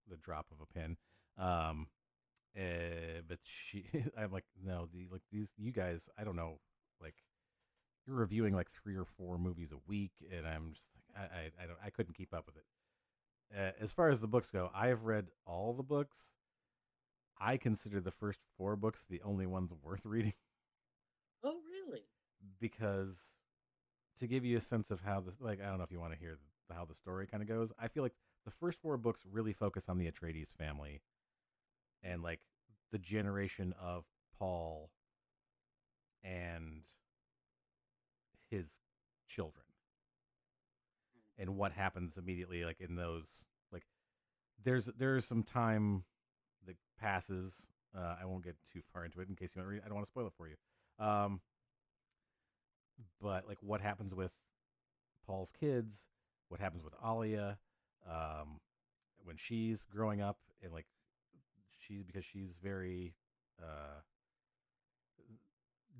the drop of a pin. Um, but she, I'm like, no, these you guys, I don't know, like you're reviewing like 3 or 4 movies a week, and I'm just like, I don't, I couldn't keep up with it. As far as the books go, I have read all the books. I consider the first 4 books the only ones worth reading oh really? because to give you a sense of how this, like, I don't know if you want to hear how the story kind of goes. I feel like the first 4 books really focus on the Atreides family and Mm, like the generation of Paul and his children mm, and what happens immediately like in those like there's some time that passes. I won't get too far into it in case you want to read. I don't want to spoil it for you. Um, but like what happens with Paul's kids, what happens with Alia, um, when she's growing up, and like because she's very uh,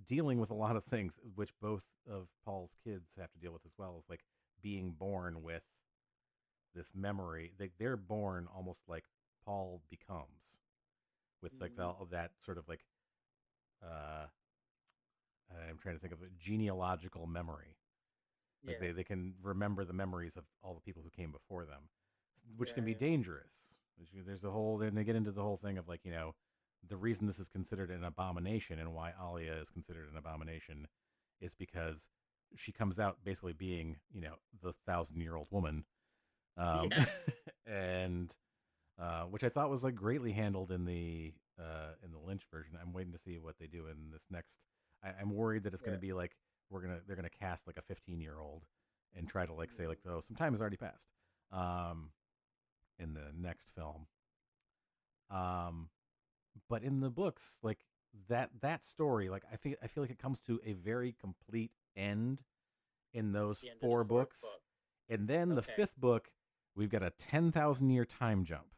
dealing with a lot of things, which both of Paul's kids have to deal with as well. Is like being born with this memory. They're born almost like Paul becomes with like mm, that sort of like uh, I'm trying to think of a genealogical memory. Like yeah, they can remember the memories of all the people who came before them, which can be yeah, dangerous. There's a whole, and they get into the whole thing of like, the reason this is considered an abomination and why Alia is considered an abomination is because she comes out basically being, the 1,000-year-old woman. Um, yeah, and which I thought was like greatly handled in the Lynch version. I'm waiting to see what they do in this next. I'm worried that it's going yeah. to be like they're gonna cast like a 15-year-old and try to like say like, Mm, oh, some time has already passed um, in the next film. Um, but in the books, like that story, like I feel like it comes to a very complete end in at those the end of the four fourth books, book. and then the Okay, fifth book, we've got a 10,000-year time jump.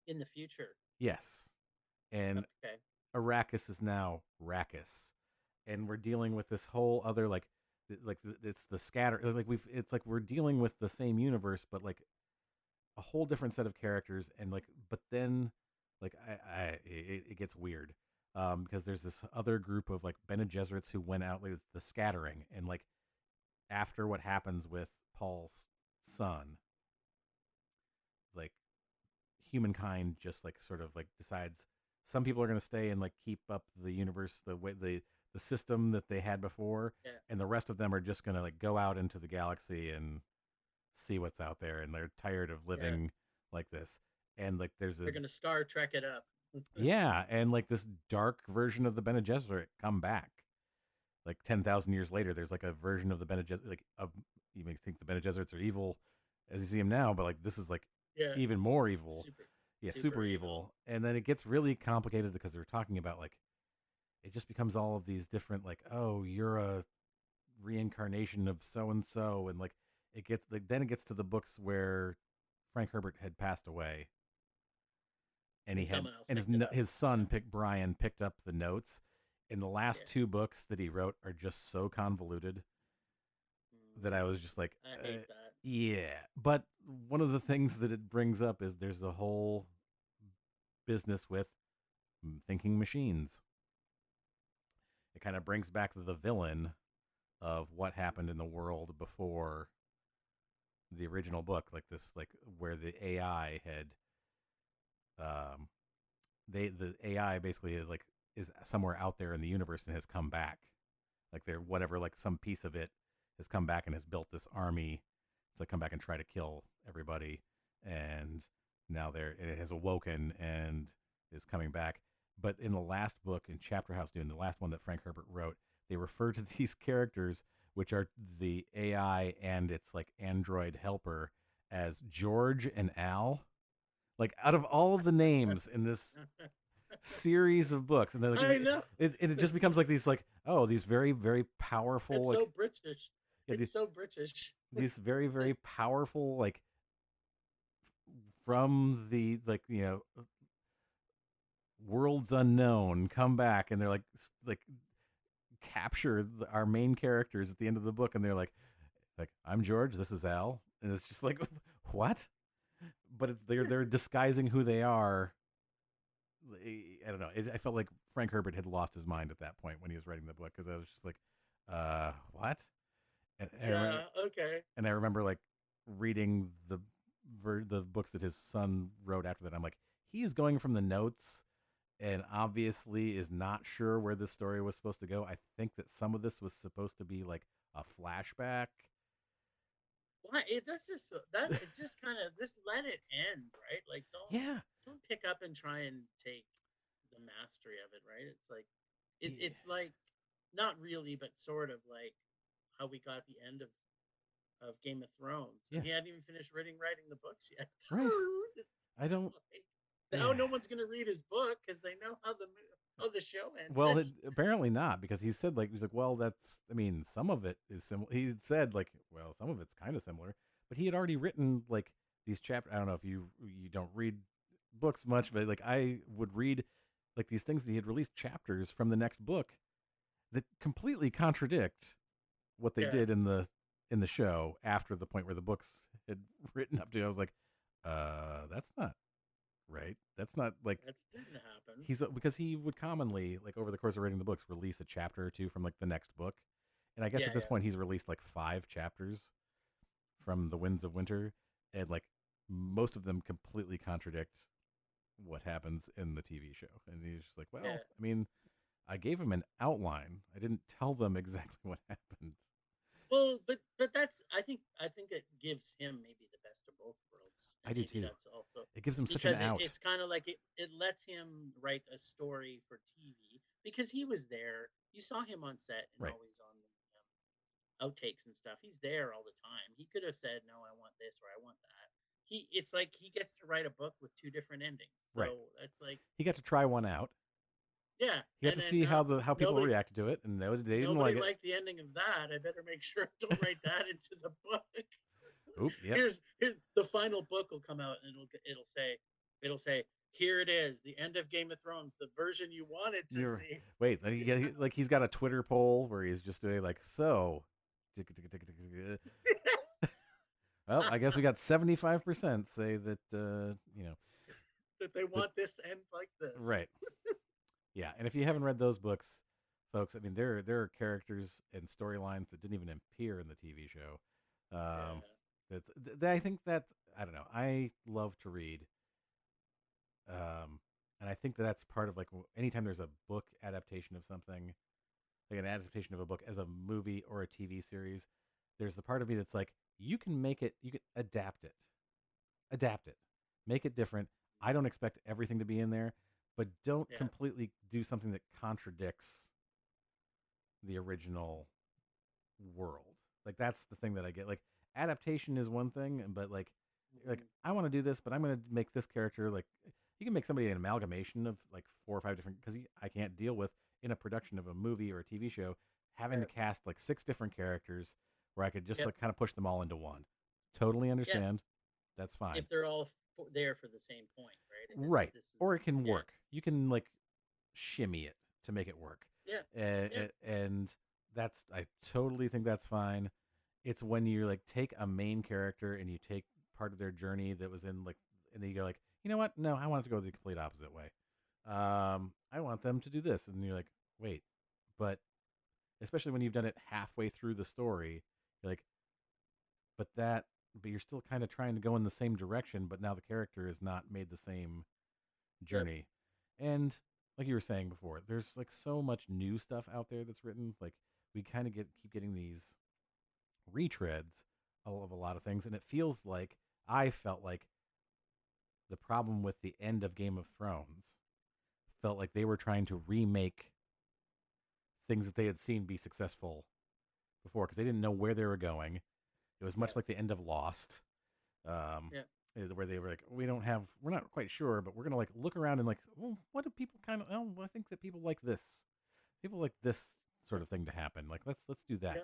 in the future. Yes, and Okay, Arrakis is now Rakis, and we're dealing with this whole other it's the scatter. It's like we're dealing with the same universe, but like a whole different set of characters, and like but then like it gets weird because there's this other group of like Bene Gesserits who went out like the scattering, and like after what happens with Paul's son, like humankind just like sort of like decides some people are going to stay and like keep up the universe the way the system that they had before, yeah, and the rest of them are just going to like go out into the galaxy and see what's out there, and they're tired of yeah. living like this. And like there's a They're gonna Star Trek it up. yeah, and like this dark version of the Bene Gesserit come back like 10,000 years later. There's like a version of the Bene Gesserit, like of, you may think the Bene Gesserits are evil as you see them now, but like this is like Yeah, even more evil. super, Yeah, super super evil. evil. And then it gets really complicated because they're talking about like it just becomes all of these different like, oh, you're a reincarnation of so and so, and like it gets like then it gets to the books where Frank Herbert had passed away, and And he had someone else and picked it up. his Yeah, son picked Brian picked up the notes. And the last yeah. 2 books that he wrote are just so convoluted that I Mm, was just like, I hate that. yeah. But one of the things that it brings up is there's a whole business with thinking machines. It kind of brings back the villain of what happened in the world before the original book, like this, like where the AI had, um, the AI basically is somewhere out there in the universe and has come back, like they're whatever, like some piece of it has come back and has built this army to come back and try to kill everybody, and now it has awoken and is coming back. But in the last book, in Chapter House Dune, the last one that Frank Herbert wrote, they refer to these characters, which are the AI and its like android helper, as George and Al. Like out of all of the names in this series of books, and then like I know. it just becomes like these like, oh, these very very powerful, It's like, so British. yeah, It's so British. these very very powerful, like, from the, like, worlds unknown, come back, and they're like capture our main characters at the end of the book, and they're like, I'm George, this is Al, and it's just like, what? But they're disguising who they are. I don't know. I felt like Frank Herbert had lost his mind at that point when he was writing the book, because I was just like, what? And Yeah. Okay. and I remember like reading the books that his son wrote after that. I'm like, he is going from the notes, and obviously is not sure where this story was supposed to go. I think that some of this was supposed to be like a flashback. Why? That's just that. It just kind of just let it end, right? Like Yeah. don't pick up and try and take the mastery of it, right? It's like Yeah. it's like not really, but sort of like how we got the end of Game of Thrones. Yeah. And he hadn't even finished writing the books yet. Right. I don't. Like, now Yeah. no one's gonna read his book because they know how the show ended. Well, apparently not, because he said, like, he was like, well, I mean, some of it is similar. He said, like, well, some of it's kind of similar, but he had already written like these chapters. I don't know if you don't read books much, but like I would read like these things that he had released chapters from the next book that completely contradict what they Yeah. did in the show after the point where the books had written up to. I was like, that's not right. That's not like. That didn't happen. Because he would commonly, like, over the course of writing the books, release a chapter or two from like the next book, and I guess at this point he's released like 5 chapters from The Winds of Winter, and like most of them completely contradict what happens in the TV show. And he's just like, well, Yeah. I mean, I gave him an outline. I didn't tell them exactly what happened. Well, but that's I think it gives him maybe the best of both worlds. I do maybe too. That's also It gives him such an because out. it's kind of like it lets him write a story for TV because he was there. You saw him on set and Right. always on the outtakes and stuff. He's there all the time. He could have said, "No, I want this" or "I want that." It's like he gets to write a book with 2 different endings. So Right. that's like, He got to try one out. yeah. He got to see how people nobody, reacted to it, and they didn't nobody like it. liked the ending of that. I better make sure I don't write that into the book. Oop, yep. Here's the final book will come out and it'll say here it is, the end of Game of Thrones, the version you wanted to see. Wait, like he's got a Twitter poll where he's just doing like, so. Well, I guess we got 75% say that that they want this to end like this. Right. Yeah, and if you haven't read those books, folks, I mean, there are characters and storylines that didn't even appear in the TV show. I think that, I don't know. I love to read, and I think that's part of like anytime there's a book adaptation of something, like an adaptation of a book as a movie or a TV series, there's the part of me that's like, you can adapt it, make it different. I don't expect everything to be in there, but don't completely do something that contradicts the original world. Like, that's the thing that I get. Like, adaptation is one thing, but like I want to do this, but I'm going to make this character, like, you can make somebody an amalgamation of like 4 or 5 different, because I can't deal with, in a production of a movie or a TV show, having to cast like 6 different characters where I could just like kind of push them all into one. Totally understand. That's fine. If they're all there for the same point, right? Right. Or it can work. You can like shimmy it to make it work. Yeah. And that's, I totally think that's fine. It's when you like take a main character and you take part of their journey that was in like, and then you go like, you know what? No, I want it to go the complete opposite way. I want them to do this, and you're like, wait, but especially when you've done it halfway through the story, you're like, but that, but you're still kind of trying to go in the same direction, but now the character is not made the same Yep. journey. And like you were saying before, there's like so much new stuff out there that's written. Like we kind of keep getting these retreads of a lot of things, and it feels like I felt like the problem with the end of Game of Thrones felt like they were trying to remake things that they had seen be successful before because they didn't know where they were going. It was much Yeah. like the end of Lost, um, Yeah. where they were like, we're not quite sure, but we're gonna like look around and like, well, what do people kind of? Oh, well, I think that people like this. People like this sort of thing to happen. Like let's do that, Yeah.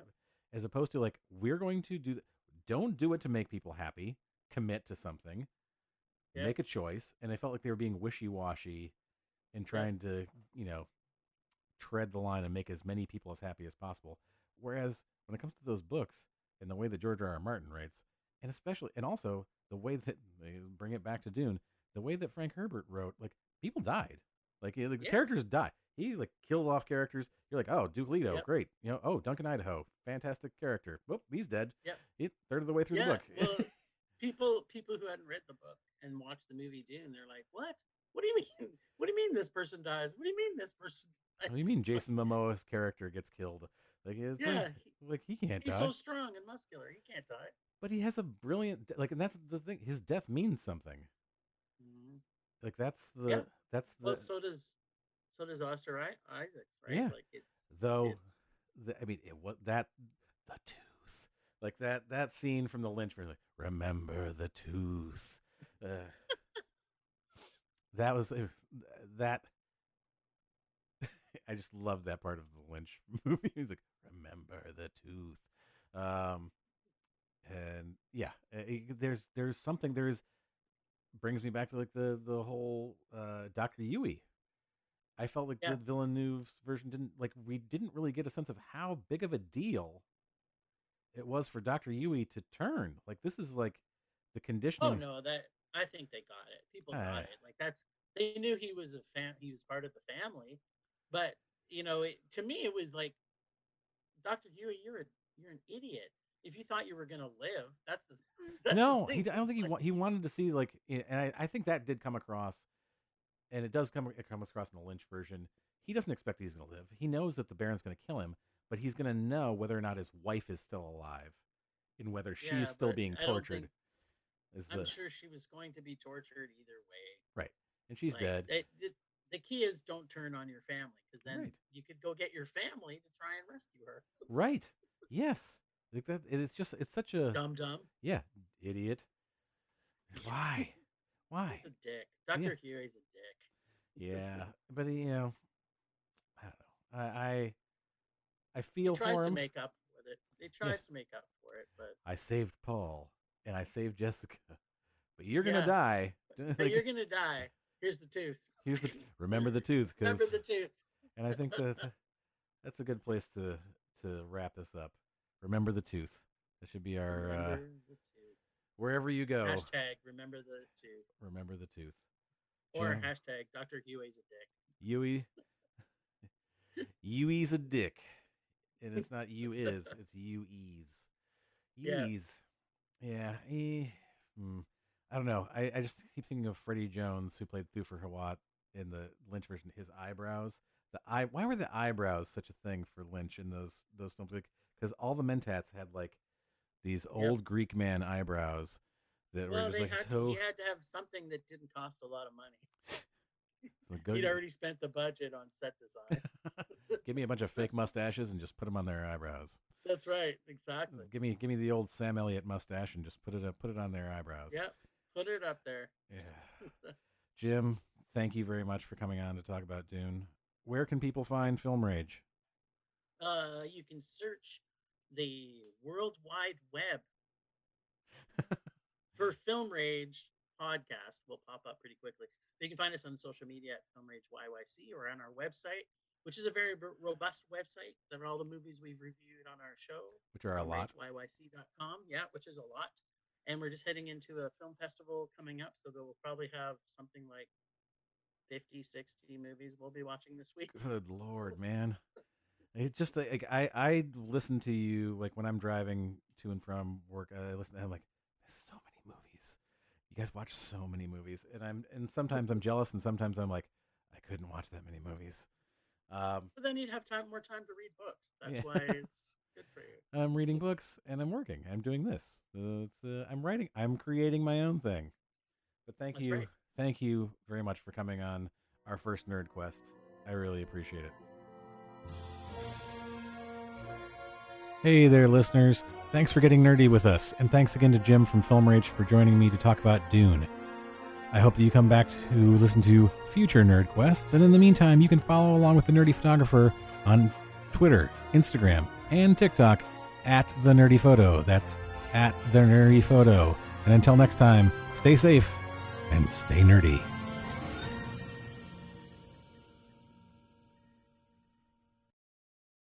as opposed to like we're going to do. Don't do it to make people happy. Commit to something. Yeah. Make a choice. And I felt like they were being wishy washy and Yeah. trying to tread the line and make as many people as happy as possible. Whereas when it comes to those books and the way that George R. R. Martin writes, and especially and also the way that they bring it back to Dune, the way that Frank Herbert wrote, like people died, like, the Yes. characters die. He like killed off characters. You're like, oh, Duke Leto, Yep. great. Oh, Duncan Idaho, fantastic character. Whoop, he's dead. Yep. Third of the way through the Yeah. book. Well, people who hadn't read the book and watched the movie Dune, they're like, "What? What do you mean? What do you mean this person dies? What do you mean this person What do you dies?" mean It's like, Jason Momoa's character gets killed? Like it's yeah, like he can't he's die. so strong and muscular, he can't die. But he has a brilliant like, and that's the thing. His death means something. Mhm. Like Yeah. that's Well, the so does Oscar Isaacs, right? yeah. Like Though, it's I mean, it was that the tooth, like that scene from the Lynch version. Like, remember the tooth. Uh, that was that. I just love that part of the Lynch movie. He's like, remember the tooth. Um, and yeah, there's something there's brings me back to like the whole Dr. Yui. I felt like yeah. the Villeneuve's version we didn't really get a sense of how big of a deal it was for Dr. Yui to turn. Like this is like the Oh conditioning. no, that I think they got it. People Uh, got it. Like they knew he was a he was part of the family, but to me it was like, Dr. Huey, you're an idiot. If you thought you were gonna live, that's the no, thing. I don't think It's like, he wanted to see like, and I think that did come across, and it comes across in the Lynch version. He doesn't expect he's going to live. He knows that the Baron's going to kill him, but he's going to know whether or not his wife is still alive, and whether she's yeah, still but being I don't think tortured. Is I'm the sure she was going to be tortured either way. right, and she's Like dead. the key is don't turn on your family, because then Right, you could go get your family to try and rescue her. right, yes. Like that. It's such a Dumb dumb. yeah, idiot. Why? Why? He's a dick. Yeah, Dr. Huey's a dick. yeah. But I don't know. I He feel tries for to him. make up with it. He Yeah, tries to make up for it, but I saved Paul and I saved Jessica, but you're gonna yeah, die. but you're gonna die. Here's the tooth. Here's remember the tooth, Remember because the tooth. and I think that's a good place to wrap this up. Remember the tooth. That should be our Remember the tooth. wherever you go. Hashtag remember the tooth. Remember the tooth. Or hashtag Dr. Huey's a dick. Yui Yui's a dick, and it's not you is, it's Yui's. Yeah. Yui's. Yeah. I don't know. I just keep thinking of Freddie Jones, who played Thufir Hawat in the Lynch version. His eyebrows. Why were the eyebrows such a thing for Lynch in those films? Because all the Mentats had like these Yep. old Greek man eyebrows that were Well, just like he so. had to have something that didn't cost a lot of money. So go, He'd already spent the budget on set design. give me a bunch of fake mustaches and just put them on their eyebrows. That's right. Exactly. Give me the old Sam Elliott mustache and just put it on their eyebrows. Yep. Put it up there. Yeah. Jim, thank you very much for coming on to talk about Dune. Where can people find Film Rage? You can search the World Wide Web for Film Rage podcast. Will pop up pretty quickly. You can find us on social media at Film Rage YYC or on our website, which is a very robust website. That are all the movies we've reviewed on our show, Which are a lot. filmrageyyc.com. Yeah, which is a lot. And we're just heading into a film festival coming up, so they'll probably have something like 50, 60 movies we'll be watching this week. Good Lord, man. It just like I listen to you like when I'm driving to and from work. I listen. I'm like, there's so many movies. You guys watch so many movies, and sometimes I'm jealous, and sometimes I'm like, I couldn't watch that many movies. But then you'd have more time to read books. That's Yeah. why it's good for you. I'm reading books and I'm working. I'm doing this. I'm writing. I'm creating my own thing. But That's right. thank you very much for coming on our first Nerd Quest. I really appreciate it. Hey there, listeners. Thanks for getting nerdy with us, and thanks again to Jim from Film Rage for joining me to talk about Dune. I hope that you come back to listen to future Nerd Quests, and in the meantime, you can follow along with the Nerdy Photographer on Twitter, Instagram, and TikTok at The Nerdy Photo. That's at The Nerdy Photo. And until next time, stay safe and stay nerdy.